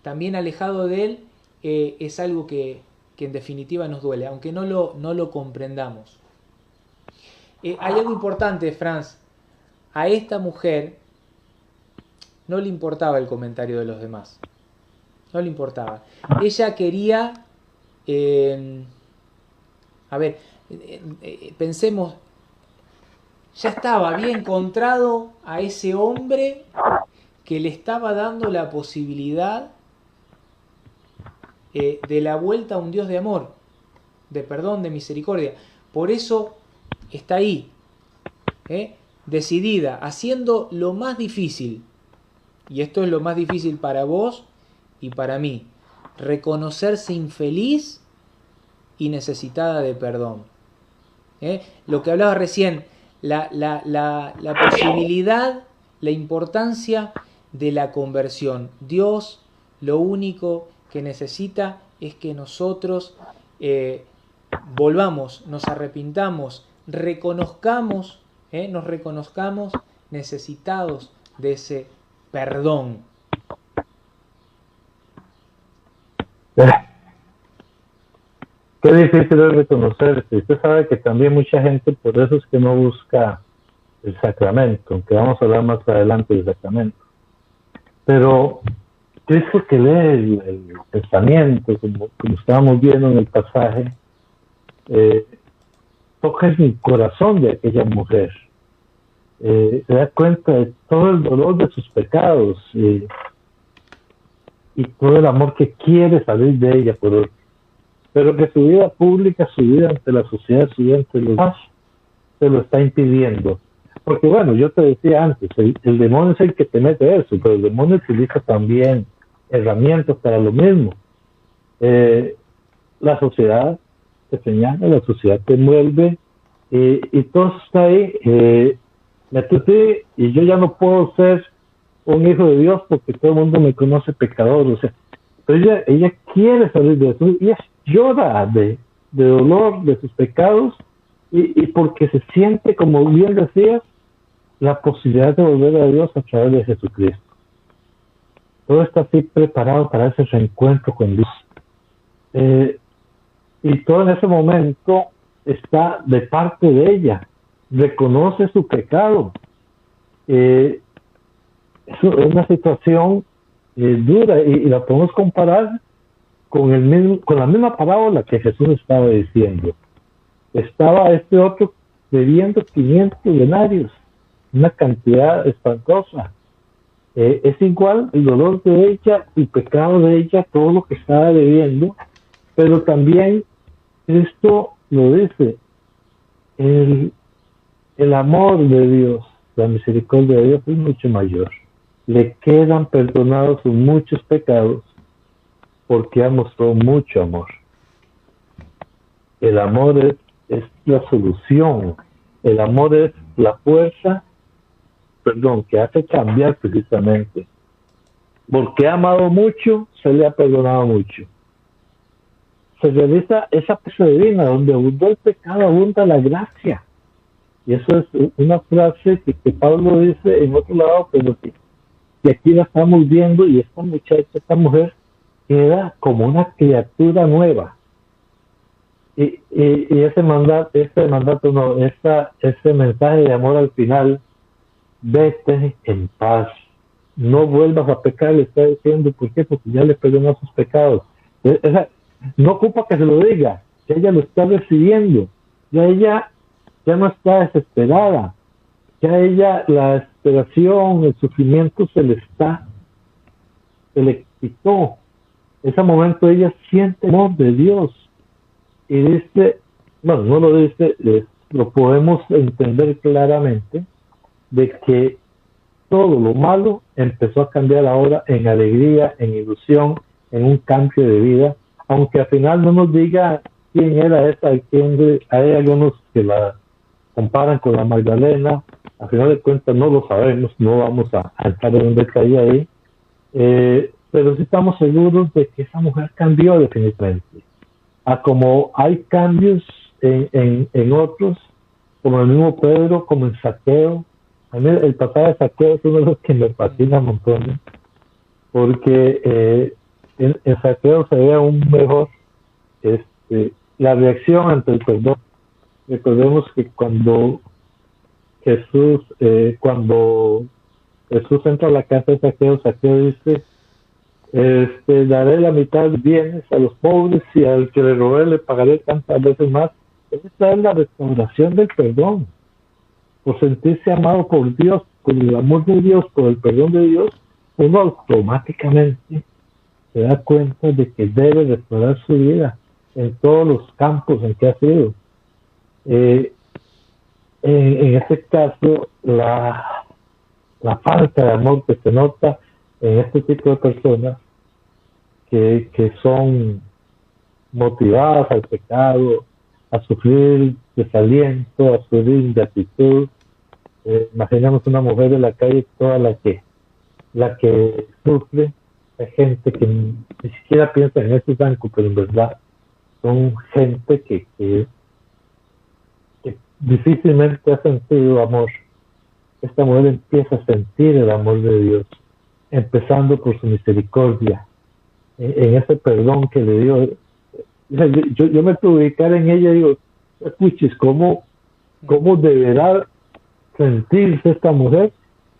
también alejado de Él es algo que en definitiva nos duele, aunque no lo comprendamos. Hay algo importante, Franz. A esta mujer no le importaba el comentario de los demás. No le importaba. Ella quería... pensemos, ya estaba, había encontrado a ese hombre que le estaba dando la posibilidad de la vuelta a un Dios de amor, de perdón, de misericordia. Por eso está ahí, decidida, haciendo lo más difícil, y esto es lo más difícil para vos y para mí, reconocerse infeliz y necesitada de perdón. Lo que hablaba recién, la posibilidad, la importancia de la conversión. Dios lo único que necesita es que nosotros volvamos, nos arrepintamos, nos reconozcamos necesitados de ese perdón. Qué difícil es reconocerse. Usted sabe que también mucha gente, por eso es que no busca el sacramento, aunque vamos a hablar más adelante del sacramento. Pero Cristo que lee el pensamiento, como estábamos viendo en el pasaje, toca el corazón de aquella mujer. Se da cuenta de todo el dolor de sus pecados y todo el amor que quiere salir de ella, pero que su vida pública, su vida ante la sociedad, su vida ante los demás, se lo está impidiendo. Porque bueno, yo te decía antes, el demonio es el que te mete eso, pero el demonio utiliza también herramientas para lo mismo. La sociedad te señala, la sociedad te envuelve y todo está ahí. Métete y yo ya no puedo ser un hijo de Dios porque todo el mundo me conoce pecador. O sea, pero ella quiere salir de eso y ella llora de dolor de sus pecados y porque se siente, como bien decías, la posibilidad de volver a Dios a través de Jesucristo. Todo está así preparado para ese reencuentro con Dios. Y todo en ese momento está de parte de ella. Reconoce su pecado. Es una situación dura y la podemos comparar con la misma parábola que Jesús estaba diciendo. Estaba este otro debiendo 500 denarios, una cantidad espantosa. Es igual el dolor de ella, el pecado de ella, todo lo que estaba debiendo, pero también Cristo lo dice, el amor de Dios, la misericordia de Dios es mucho mayor. Le quedan perdonados sus muchos pecados porque ha mostrado mucho amor. El amor es la solución, el amor es la fuerza, que hace cambiar precisamente. Porque ha amado mucho, se le ha perdonado mucho. se realiza esa presa divina, donde abundó el pecado, abunda la gracia. Y eso es una frase que Pablo dice en otro lado, pero que aquí la estamos viendo, y esta muchacha, esta mujer, queda como una criatura nueva. Y ese mandato no, ese mensaje de amor al final: vete en paz, no vuelvas a pecar, le está diciendo. ¿Por qué? Porque ya le perdonó sus pecados. No ocupa que se lo diga, ya ella lo está recibiendo, ya ella ya no está desesperada, ya ella, la desesperación, el sufrimiento se le quitó. Ese momento ella siente el amor de Dios y dice, bueno, no lo dice, lo podemos entender claramente, de que todo lo malo empezó a cambiar ahora en alegría, en ilusión, en un cambio de vida, aunque al final no nos diga quién era esa. Hay algunos que la comparan con la Magdalena. Al final de cuentas no lo sabemos, no vamos a entrar en un detalle ahí, pero sí estamos seguros de que esa mujer cambió definitivamente. Como hay cambios en otros, como el mismo Pedro, como en Saqueo. A mí el pasaje de Saqueo es uno de los que me fascina un montón, porque en Saqueo se ve aún mejor la reacción ante el perdón. Recordemos que cuando Jesús entra a la casa de Saqueo, Saqueo dice, daré la mitad de bienes a los pobres, y al que le robé le pagaré tantas veces más. Esta es la restauración del perdón. Por sentirse amado por Dios, por el amor de Dios, por el perdón de Dios, uno automáticamente se da cuenta de que debe restaurar su vida en todos los campos en que ha sido. En este caso, la falta de amor que se nota en este tipo de personas que son motivadas al pecado, a sufrir desaliento, a sufrir ingratitud. Imaginamos una mujer de la calle, toda la que sufre. Hay gente que ni siquiera piensa en ese banco, pero en verdad son gente que difícilmente ha sentido amor. Esta mujer empieza a sentir el amor de Dios, empezando por su misericordia, en ese perdón que le dio. Yo me puedo ubicar en ella y digo, escuches, ¿cómo deberá sentirse esta mujer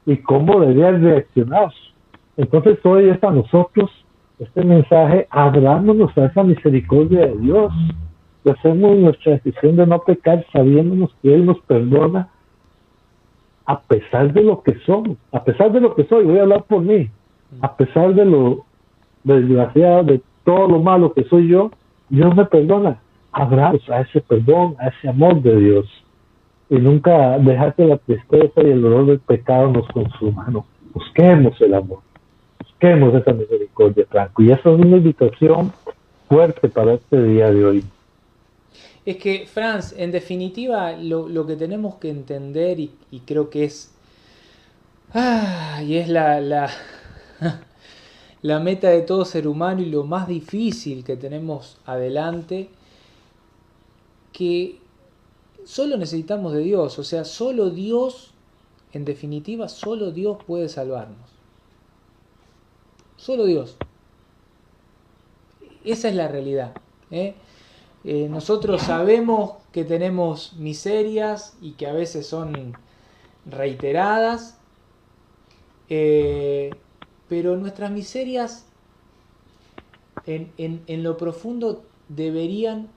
y cómo debería reaccionar? Entonces hoy es a nosotros este mensaje: abrámonos a esa misericordia de Dios, y hacemos nuestra decisión de no pecar, sabiéndonos que Él nos perdona a pesar de lo que somos, a pesar de lo que soy. Voy a hablar por mí. A pesar de lo desgraciado, de todo lo malo que soy yo, Dios me perdona. Abrazo a ese perdón, a ese amor de Dios, y nunca dejar que la tristeza y el dolor del pecado nos consuman. No, busquemos el amor, busquemos esa misericordia, Franco, y esa es una invitación fuerte para este día de hoy. Es que, Franz, en definitiva, lo que tenemos que entender, y creo que es la meta de todo ser humano, y lo más difícil que tenemos adelante, que solo necesitamos de Dios. O sea, solo Dios, en definitiva, solo Dios puede salvarnos. Solo Dios. Esa es la realidad, nosotros sabemos que tenemos miserias y que a veces son reiteradas, pero nuestras miserias en lo profundo deberían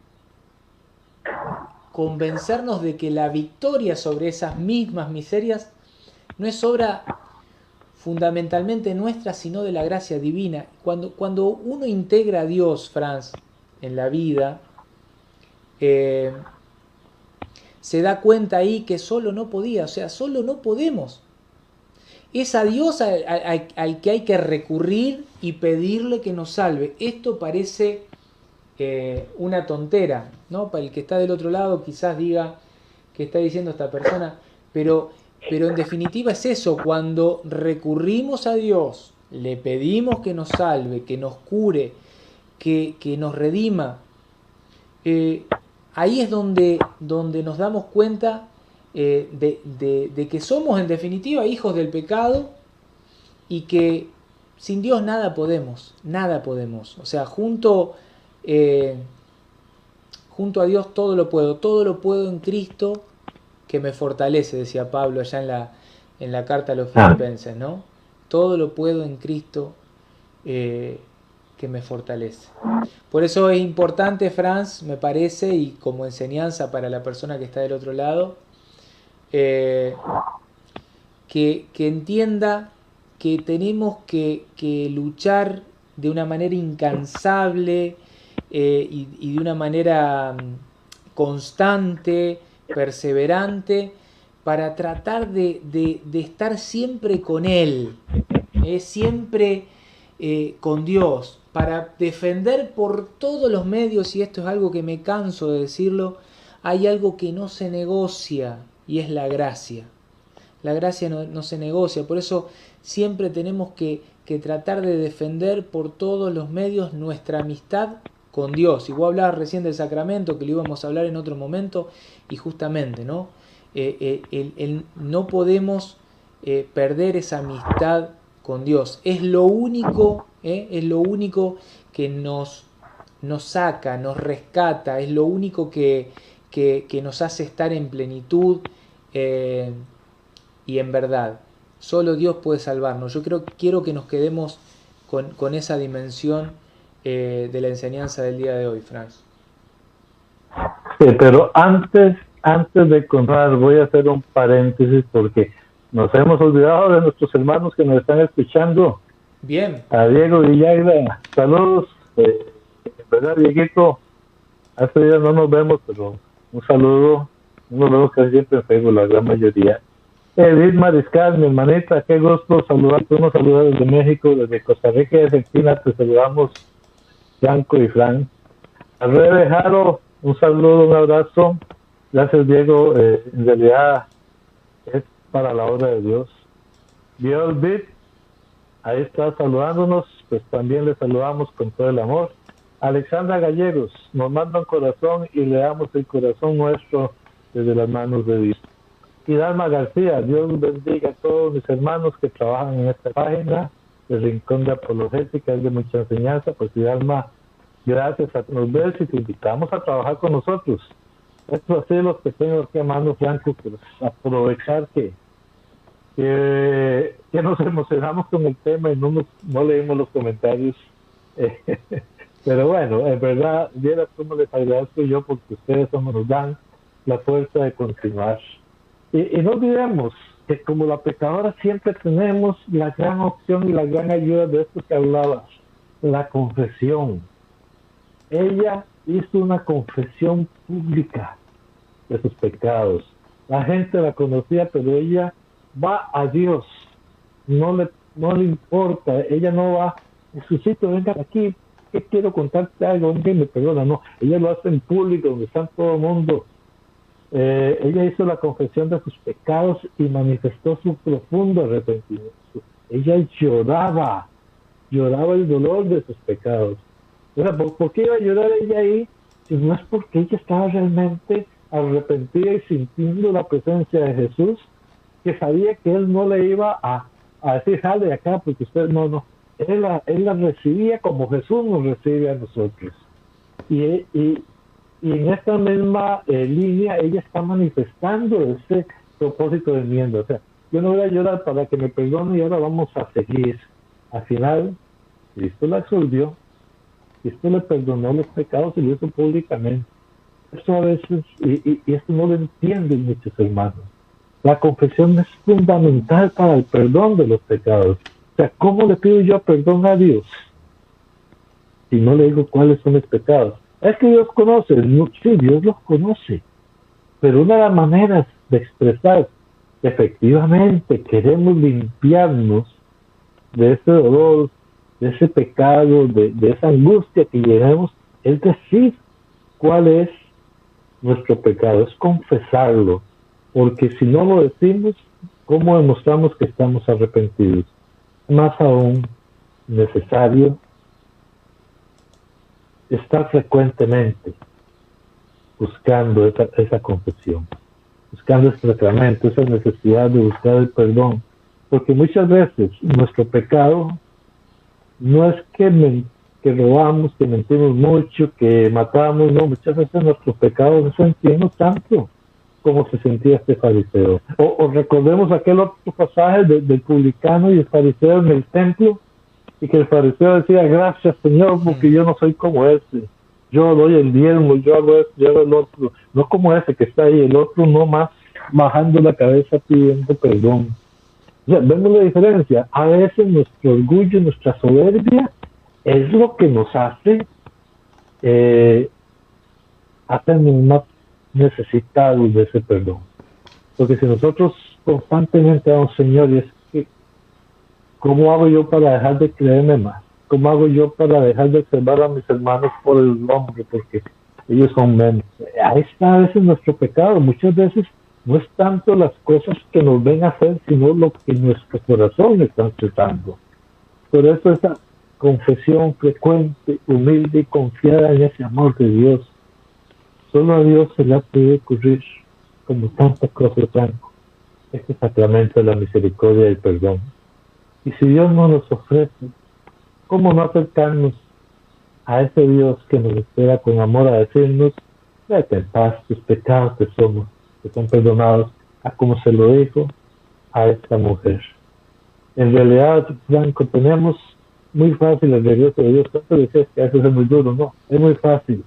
convencernos de que la victoria sobre esas mismas miserias no es obra fundamentalmente nuestra, sino de la gracia divina. Cuando uno integra a Dios, Franz, en la vida, se da cuenta ahí que solo no podía, o sea, solo no podemos. Es a Dios al que hay que recurrir y pedirle que nos salve. Esto parece una tontera, ¿no? Para el que está del otro lado quizás diga que está diciendo esta persona, pero en definitiva es eso: cuando recurrimos a Dios, le pedimos que nos salve, que nos cure, que nos redima, eh, ahí es donde nos damos cuenta de que somos en definitiva hijos del pecado y que sin Dios nada podemos, nada podemos. O sea, junto a Dios todo lo puedo en Cristo que me fortalece, decía Pablo allá en la carta a los Filipenses, ¿no? Todo lo puedo en Cristo que me fortalece. Por eso es importante, Franz, me parece, y como enseñanza para la persona que está del otro lado, que entienda que tenemos que luchar de una manera incansable y de una manera constante, perseverante, para tratar de estar siempre con Él, siempre con Dios, para defender por todos los medios, y esto es algo que me canso de decirlo, hay algo que no se negocia y es la gracia. La gracia no se negocia, por eso siempre tenemos que tratar de defender por todos los medios nuestra amistad con Dios. Y vos hablabas recién del sacramento, que lo íbamos a hablar en otro momento, y justamente, ¿no? No podemos perder esa amistad con Dios. Es lo único que nos saca, nos rescata, es lo único que nos hace estar en plenitud y en verdad. Solo Dios puede salvarnos. Yo quiero que nos quedemos con esa dimensión de la enseñanza del día de hoy, Franz. Sí, pero antes de continuar, voy a hacer un paréntesis porque nos hemos olvidado de nuestros hermanos que nos están escuchando. Bien. A Diego Villagra, saludos. ¿Verdad, Dieguito? Hace días no nos vemos, pero un saludo. No nos vemos casi siempre en Facebook, la gran mayoría. Edith Mariscal, mi hermanita, qué gusto saludarte. Unos saludos desde México, desde Costa Rica y Argentina. Te saludamos, Franco y Fran. A Rebe Jaro, un saludo, un abrazo. Gracias, Diego. En realidad es para la obra de Dios. Biol Bit, ahí está saludándonos. Pues también le saludamos con todo el amor. Alexandra Gallegos, nos manda un corazón y le damos el corazón nuestro desde las manos de Dios. Y Dalma García, Dios bendiga a todos mis hermanos que trabajan en esta página, el Rincón de Apologética, es de mucha enseñanza. Pues y Dalma, gracias a nos ves y te invitamos a trabajar con nosotros. Esto así es los pequeños hermanos Franco, pues aprovechar que nos emocionamos con el tema y no leímos los comentarios. Pero bueno, en verdad, vieras cómo les agradezco yo porque ustedes nos dan la fuerza de continuar. Y no olvidemos que como la pecadora siempre tenemos la gran opción y la gran ayuda de esto que hablabas, la confesión. Ella hizo una confesión pública de sus pecados. La gente la conocía, pero ella va a Dios. No le importa. Ella no va, Jesucito, venga aquí, que quiero contarte algo, venga y me perdona. No, ella lo hace en público, donde está todo el mundo. Ella hizo la confesión de sus pecados y manifestó su profundo arrepentimiento. Ella lloraba el dolor de sus pecados. O sea, ¿por qué iba a llorar ella ahí? Si no es porque ella estaba realmente arrepentida y sintiendo la presencia de Jesús, que sabía que Él no le iba a decir, sale de acá, porque usted no. Él la recibía como Jesús nos recibe a nosotros. Y en esta misma línea, ella está manifestando ese propósito de enmienda. O sea, yo no voy a llorar para que me perdone y ahora vamos a seguir. Al final, Cristo la absolvió, Cristo le perdonó los pecados y lo hizo públicamente. Eso a veces, y esto no lo entienden muchos hermanos. La confesión es fundamental para el perdón de los pecados. O sea, ¿cómo le pido yo perdón a Dios si no le digo cuáles son mis pecados? Es que Dios conoce. Sí, Dios los conoce. Pero una de las maneras de expresar que efectivamente queremos limpiarnos de ese dolor, de ese pecado, de esa angustia que llegamos, es decir cuál es nuestro pecado, es confesarlo. Porque si no lo decimos, ¿cómo demostramos que estamos arrepentidos? Más aún, necesario estar frecuentemente buscando esa confesión, buscando el sacramento, esa necesidad de buscar el perdón. Porque muchas veces nuestro pecado no es que robamos, que mentimos mucho, que matamos, no, muchas veces nuestro pecado no sentimos tanto como se sentía este fariseo. O recordemos aquel otro pasaje del publicano y el fariseo en el templo, y que el fariseo decía, gracias Señor, porque yo no soy como ese. Yo doy el diezmo, yo hago esto, yo hago el otro. No como ese que está ahí, el otro no más bajando la cabeza pidiendo perdón. O sea, vemos la diferencia. A veces nuestro orgullo, nuestra soberbia, es lo que nos hace hacernos más necesitados de ese perdón. Porque si nosotros constantemente vamos, Señor, y es que, ¿cómo hago yo para dejar de creerme más? ¿Cómo hago yo para dejar de observar a mis hermanos por el hombre? Porque ellos son menos. Ahí está a veces nuestro pecado. Muchas veces no es tanto las cosas que nos ven a hacer, sino lo que nuestro corazón está tratando. Por eso esa confesión frecuente, humilde y confiada en ese amor de Dios. Solo a Dios se le ha podido ocurrir, como tantas cosas, Franco, este sacramento de la misericordia y el perdón. Y si Dios no nos ofrece, ¿cómo no acercarnos a ese Dios que nos espera con amor a decirnos, vete en paz, tus pecados que son perdonados, a como se lo dijo a esta mujer? En realidad, Franco, tenemos muy fácil el regreso de Dios. Tanto decías que a veces es muy duro, no, es muy fácil.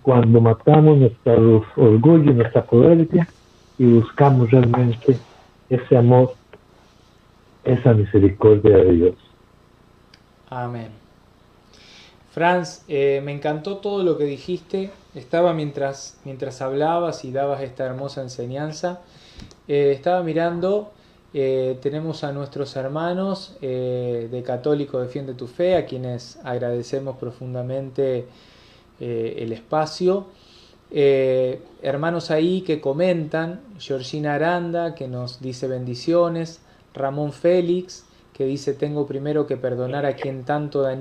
Cuando matamos nuestro orgullo, nuestra soberbia y buscamos realmente ese amor, esa misericordia de Dios. Amén. Franz, me encantó todo lo que dijiste. Estaba mientras hablabas y dabas esta hermosa enseñanza. Estaba mirando, tenemos a nuestros hermanos de Católico Defiende tu Fe, a quienes agradecemos profundamente el espacio. Hermanos ahí que comentan, Georgina Aranda, que nos dice bendiciones, Ramón Félix, que dice tengo primero que perdonar a quien tanto a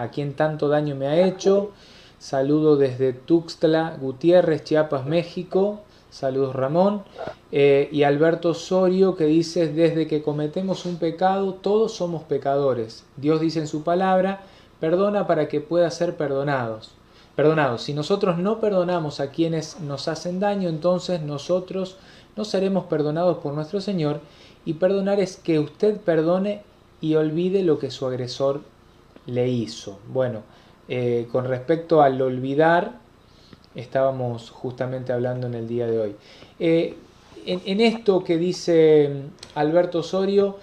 quien tanto daño me ha hecho. Saludo desde Tuxtla Gutiérrez, Chiapas, México. Saludos, Ramón. Y Alberto Osorio, que dice desde que cometemos un pecado todos somos pecadores. Dios dice en su palabra, perdona para que pueda ser perdonados. Si nosotros no perdonamos a quienes nos hacen daño, entonces nosotros no seremos perdonados por nuestro Señor. Y perdonar es que usted perdone y olvide lo que su agresor le hizo. Bueno, con respecto al olvidar, estábamos justamente hablando en el día de hoy. En esto que dice Alberto Osorio,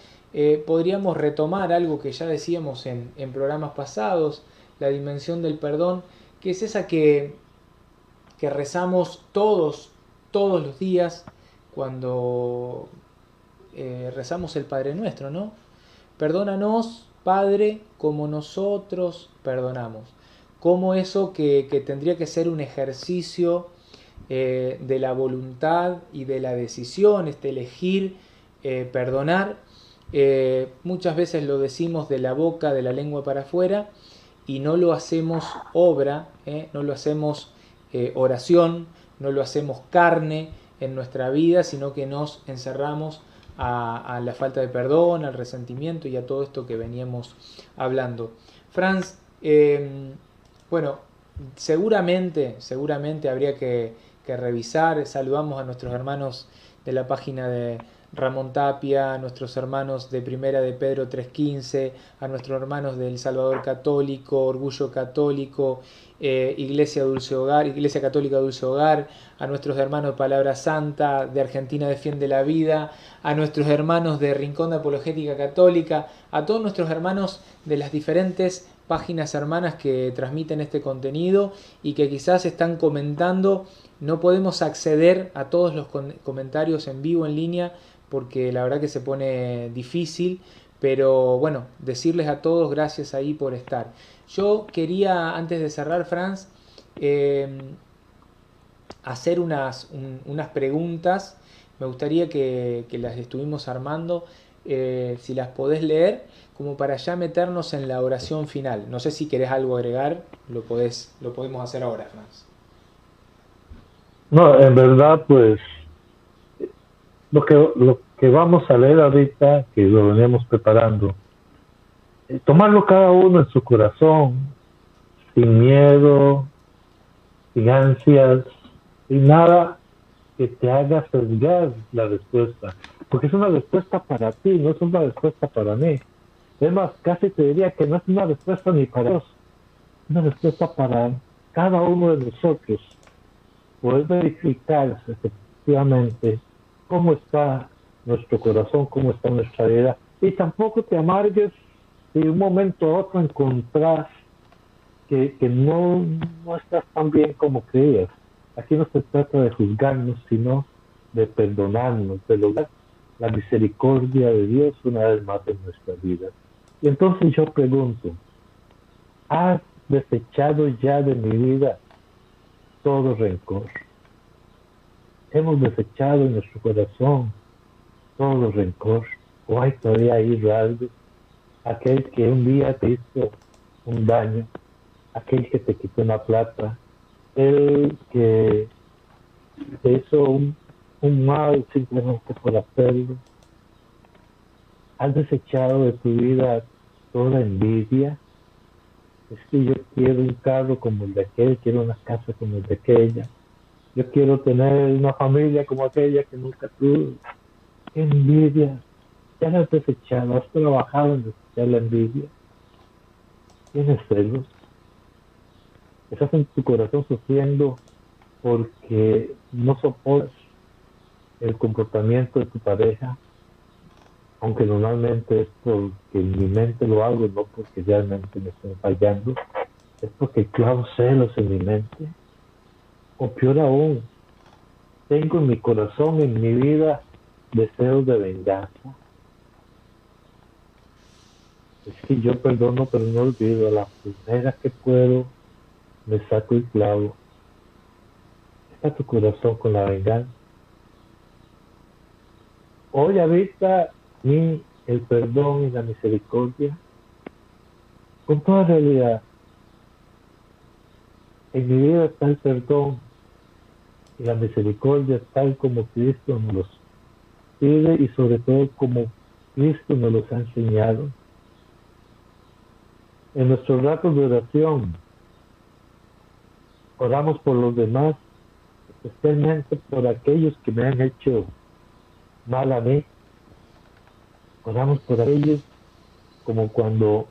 podríamos retomar algo que ya decíamos en programas pasados, la dimensión del perdón, que es esa que rezamos todos los días cuando rezamos el Padre Nuestro, ¿no? Perdónanos, Padre, como nosotros perdonamos. Como eso que tendría que ser un ejercicio de la voluntad y de la decisión, elegir perdonar. Muchas veces lo decimos de la boca, de la lengua para afuera, y no lo hacemos obra, no lo hacemos oración, no lo hacemos carne en nuestra vida, sino que nos encerramos a la falta de perdón, al resentimiento y a todo esto que veníamos hablando. Franz, bueno, seguramente habría que revisar. Saludamos a nuestros hermanos de la página de Ramón Tapia, a nuestros hermanos de Primera de Pedro 3.15, a nuestros hermanos del Salvador Católico, Orgullo Católico, Iglesia Dulce Hogar, Iglesia Católica Dulce Hogar, a nuestros hermanos de Palabra Santa, de Argentina Defiende la Vida, a nuestros hermanos de Rincón de Apologética Católica, a todos nuestros hermanos de las diferentes páginas hermanas que transmiten este contenido y que quizás están comentando. No podemos acceder a todos los comentarios en vivo, en línea, porque la verdad que se pone difícil, pero bueno, decirles a todos gracias ahí por estar. Yo quería, antes de cerrar, Franz, hacer unas preguntas. Me gustaría que las estuvimos armando, si las podés leer, como para ya meternos en la oración final. No sé si querés algo agregar, lo podemos hacer ahora, Franz. No, en verdad, pues, lo que vamos a leer ahorita, que lo veníamos preparando, tomarlo cada uno en su corazón, sin miedo, sin ansias, sin nada que te haga sesgar la respuesta. Porque es una respuesta para ti, no es una respuesta para mí. Es más, casi te diría que no es una respuesta ni para Dios, es una respuesta para cada uno de nosotros. Poder verificar efectivamente cómo está nuestro corazón, cómo está nuestra vida. Y tampoco te amargues si de un momento a otro encontrás que no estás tan bien como creías. Aquí no se trata de juzgarnos, sino de perdonarnos, de lograr la misericordia de Dios una vez más en nuestra vida. Y entonces yo pregunto, ¿has desechado ya de mi vida todo rencor? ¿Hemos desechado en nuestro corazón todo rencor? ¿O hay todavía ahí rasgos? Aquel que un día te hizo un daño, aquel que te quitó una plata, el que te hizo un mal simplemente por hacerlo. ¿Has desechado de tu vida toda envidia? Es que yo quiero un carro como el de aquel, quiero una casa como el de aquella, yo quiero tener una familia como aquella que nunca tuve. ¿Qué envidia? ¿Ya la has desechado? ¿Has trabajado en desechar la envidia? ¿Tienes celos? ¿Estás en tu corazón sufriendo porque no soportas el comportamiento de tu pareja? Aunque normalmente es porque en mi mente lo hago, no porque realmente me estoy fallando. Es porque yo hago celos en mi mente. O peor aún, tengo en mi corazón, en mi vida, deseos de venganza. Es que yo perdono, pero no olvido. A la primera que puedo, me saco el clavo. ¿Está tu corazón con la venganza? Hoy habita en el perdón y la misericordia. Con toda realidad, en mi vida está el perdón y la misericordia tal como Cristo nos los pide y sobre todo como Cristo nos los ha enseñado. En nuestros ratos de oración, oramos por los demás, especialmente por aquellos que me han hecho mal a mí. Oramos por aquellos como cuando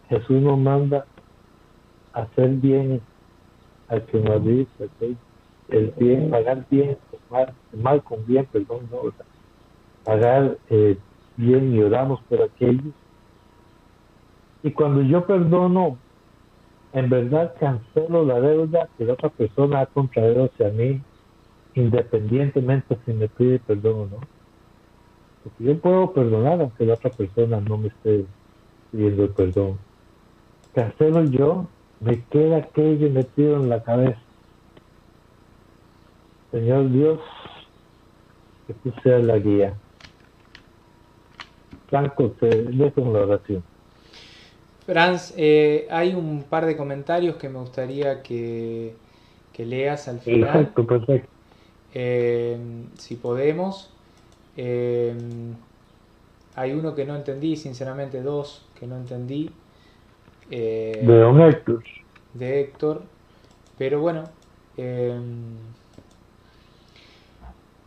Jesús nos manda a hacer bien al que nos dice, ¿sí? El bien, pagar bien, mal con bien, perdón, no, ¿verdad? Pagar bien y oramos por aquellos. Y cuando yo perdono, en verdad cancelo la deuda que la otra persona ha contraído hacia mí, independientemente si me pide perdón o no. Porque yo puedo perdonar aunque la otra persona no me esté pidiendo el perdón. Cancelo yo, me queda aquello metido en la cabeza. Señor Dios, que tú seas la guía. Franco, te dejo en la oración. Franz, hay un par de comentarios que me gustaría que leas al final, Perfecto, perfecto. si podemos. Eh, Hay uno que no entendí, sinceramente dos que no entendí, De eh, don Héctor. de Héctor, pero bueno,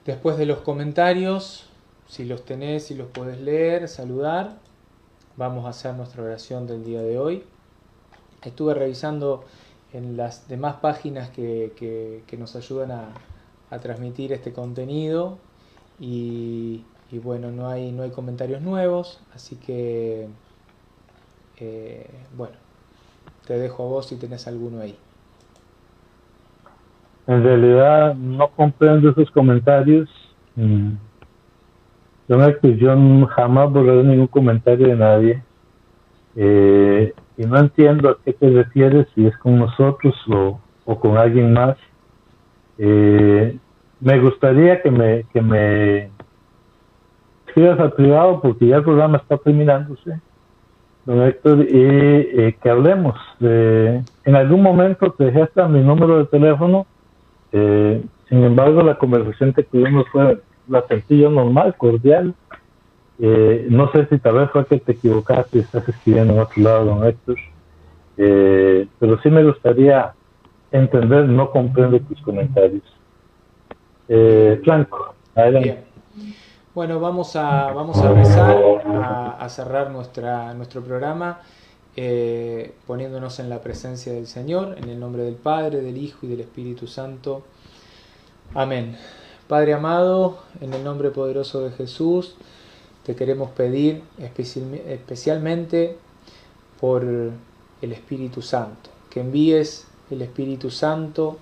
después de los comentarios, si los tenés, si los podés leer, saludar, vamos a hacer nuestra oración del día de hoy. Estuve revisando en las demás páginas que nos ayudan a transmitir este contenido y bueno, no hay comentarios nuevos, así que bueno, te dejo a vos si tenés alguno ahí. En realidad no comprendo esos comentarios. Don Héctor, yo jamás borré ningún comentario de nadie. Y no entiendo a qué te refieres, si es con nosotros o con alguien más. Me gustaría que me escribas al privado porque ya el programa está terminándose, don Héctor, y que hablemos. En algún momento te dejé hasta mi número de teléfono Sin embargo, la conversación que tuvimos fue la sencilla, normal, cordial. No sé si tal vez fue que te equivocaste y estás escribiendo en otro lado, don Héctor. Pero sí me gustaría entender, no comprendo tus comentarios. Franco, adelante. Bien. Bueno, vamos a rezar, a cerrar nuestro programa, poniéndonos en la presencia del Señor, en el nombre del Padre, del Hijo y del Espíritu Santo. Amén. Padre amado, en el nombre poderoso de Jesús, te queremos pedir especialmente por el Espíritu Santo, que envíes el Espíritu Santo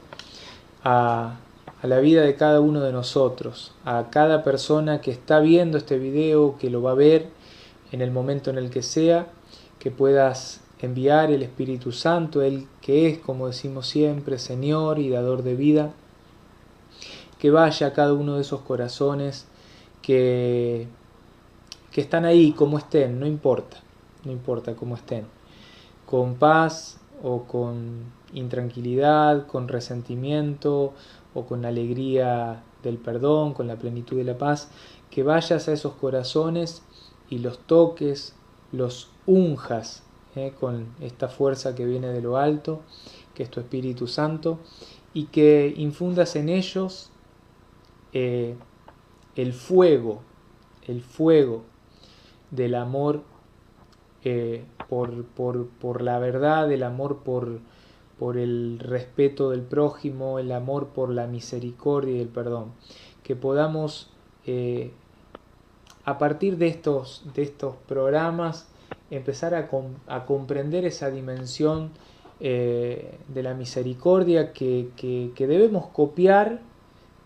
a la vida de cada uno de nosotros, a cada persona que está viendo este video, que lo va a ver en el momento en el que sea, que puedas enviar el Espíritu Santo, Él que es, como decimos siempre, Señor y dador de vida, que vaya a cada uno de esos corazones que están ahí como estén, no importa cómo estén, con paz o con intranquilidad, con resentimiento o con alegría del perdón, con la plenitud de la paz, que vayas a esos corazones y los toques, los unjas con esta fuerza que viene de lo alto, que es tu Espíritu Santo, y que infundas en ellos el fuego del amor por la verdad, el amor por el respeto del prójimo, el amor por la misericordia y el perdón. Que podamos, a partir de estos programas, empezar a comprender esa dimensión de la misericordia que debemos copiar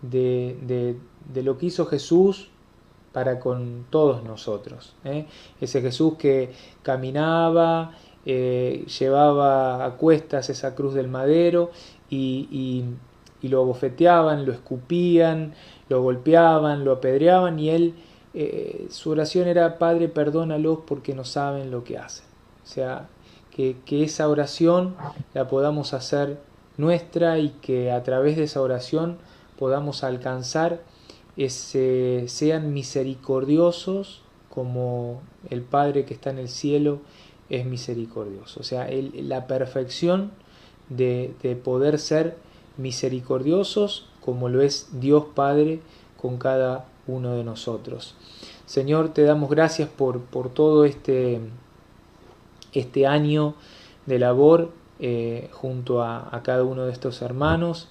de lo que hizo Jesús para con todos nosotros. Ese Jesús que caminaba, llevaba a cuestas esa cruz del madero y lo abofeteaban, lo escupían, lo golpeaban, lo apedreaban, y él, su oración era: Padre, perdónalos porque no saben lo que hacen. O sea, que esa oración la podamos hacer nuestra y que a través de esa oración podamos alcanzar sean misericordiosos como el Padre que está en el cielo es misericordioso. O sea, la perfección de poder ser misericordiosos como lo es Dios Padre con cada uno de nosotros. Señor, te damos gracias por todo este año de labor junto a cada uno de estos hermanos.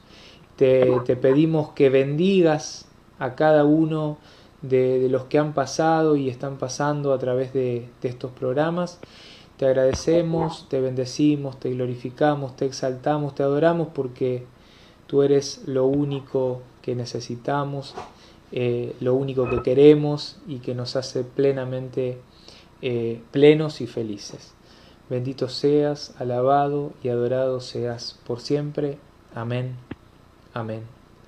Te pedimos que bendigas a cada uno de los que han pasado y están pasando a través de estos programas. Te agradecemos, te bendecimos, te glorificamos, te exaltamos, te adoramos, porque tú eres lo único que necesitamos, lo único que queremos y que nos hace plenamente plenos y felices. Bendito seas, alabado y adorado seas por siempre. Amén. Amén.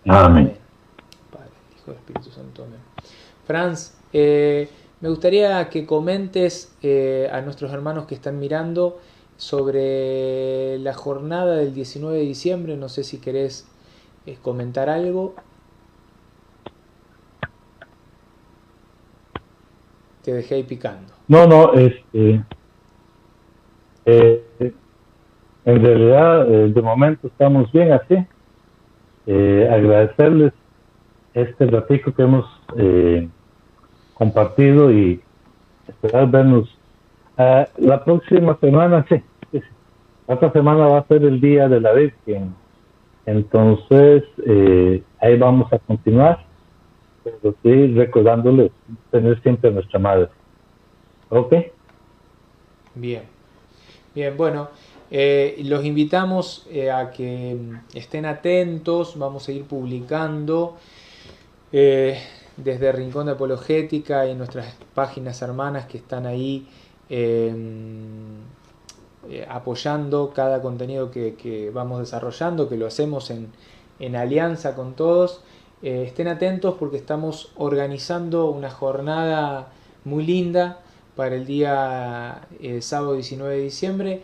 Amén. Padre, Hijo y Espíritu Santo. Amén. Franz, me gustaría que comentes a nuestros hermanos que están mirando sobre la jornada del 19 de diciembre. No sé si querés comentar algo. Te dejé ahí picando. No, en realidad, de momento estamos bien así. Agradecerles este ratico que hemos compartido y esperar vernos la próxima semana. Sí. La otra semana va a ser el Día de la Virgen, entonces ahí vamos a continuar, pero sí recordándoles tener siempre a nuestra madre. ¿Ok? Bien, bueno, los invitamos a que estén atentos. Vamos a ir publicando desde Rincón de Apologética y nuestras páginas hermanas que están ahí apoyando cada contenido que vamos desarrollando, que lo hacemos en alianza con todos. Estén atentos porque estamos organizando una jornada muy linda para el día sábado 19 de diciembre.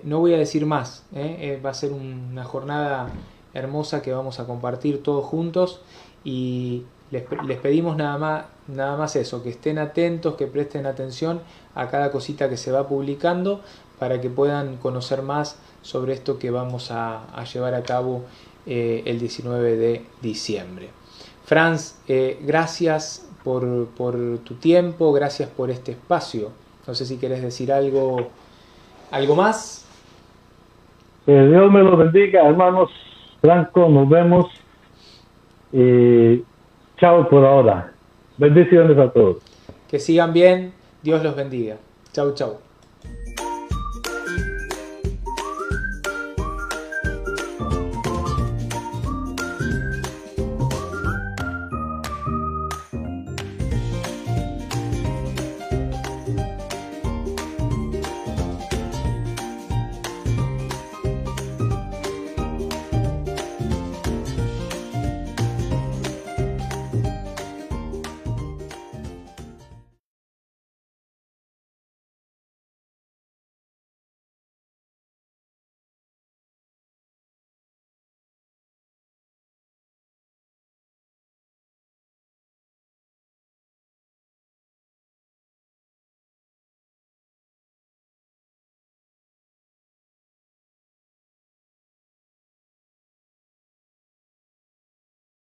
No voy a decir más, va a ser una jornada hermosa que vamos a compartir todos juntos y les pedimos nada más eso, que estén atentos, que presten atención a cada cosita que se va publicando para que puedan conocer más sobre esto que vamos a llevar a cabo el 19 de diciembre. Franz, gracias por tu tiempo, gracias por este espacio. No sé si querés decir algo más. Que Dios me lo bendiga, hermanos. Franco, nos vemos. Chao por ahora. Bendiciones a todos. Que sigan bien. Dios los bendiga. Chau, chau.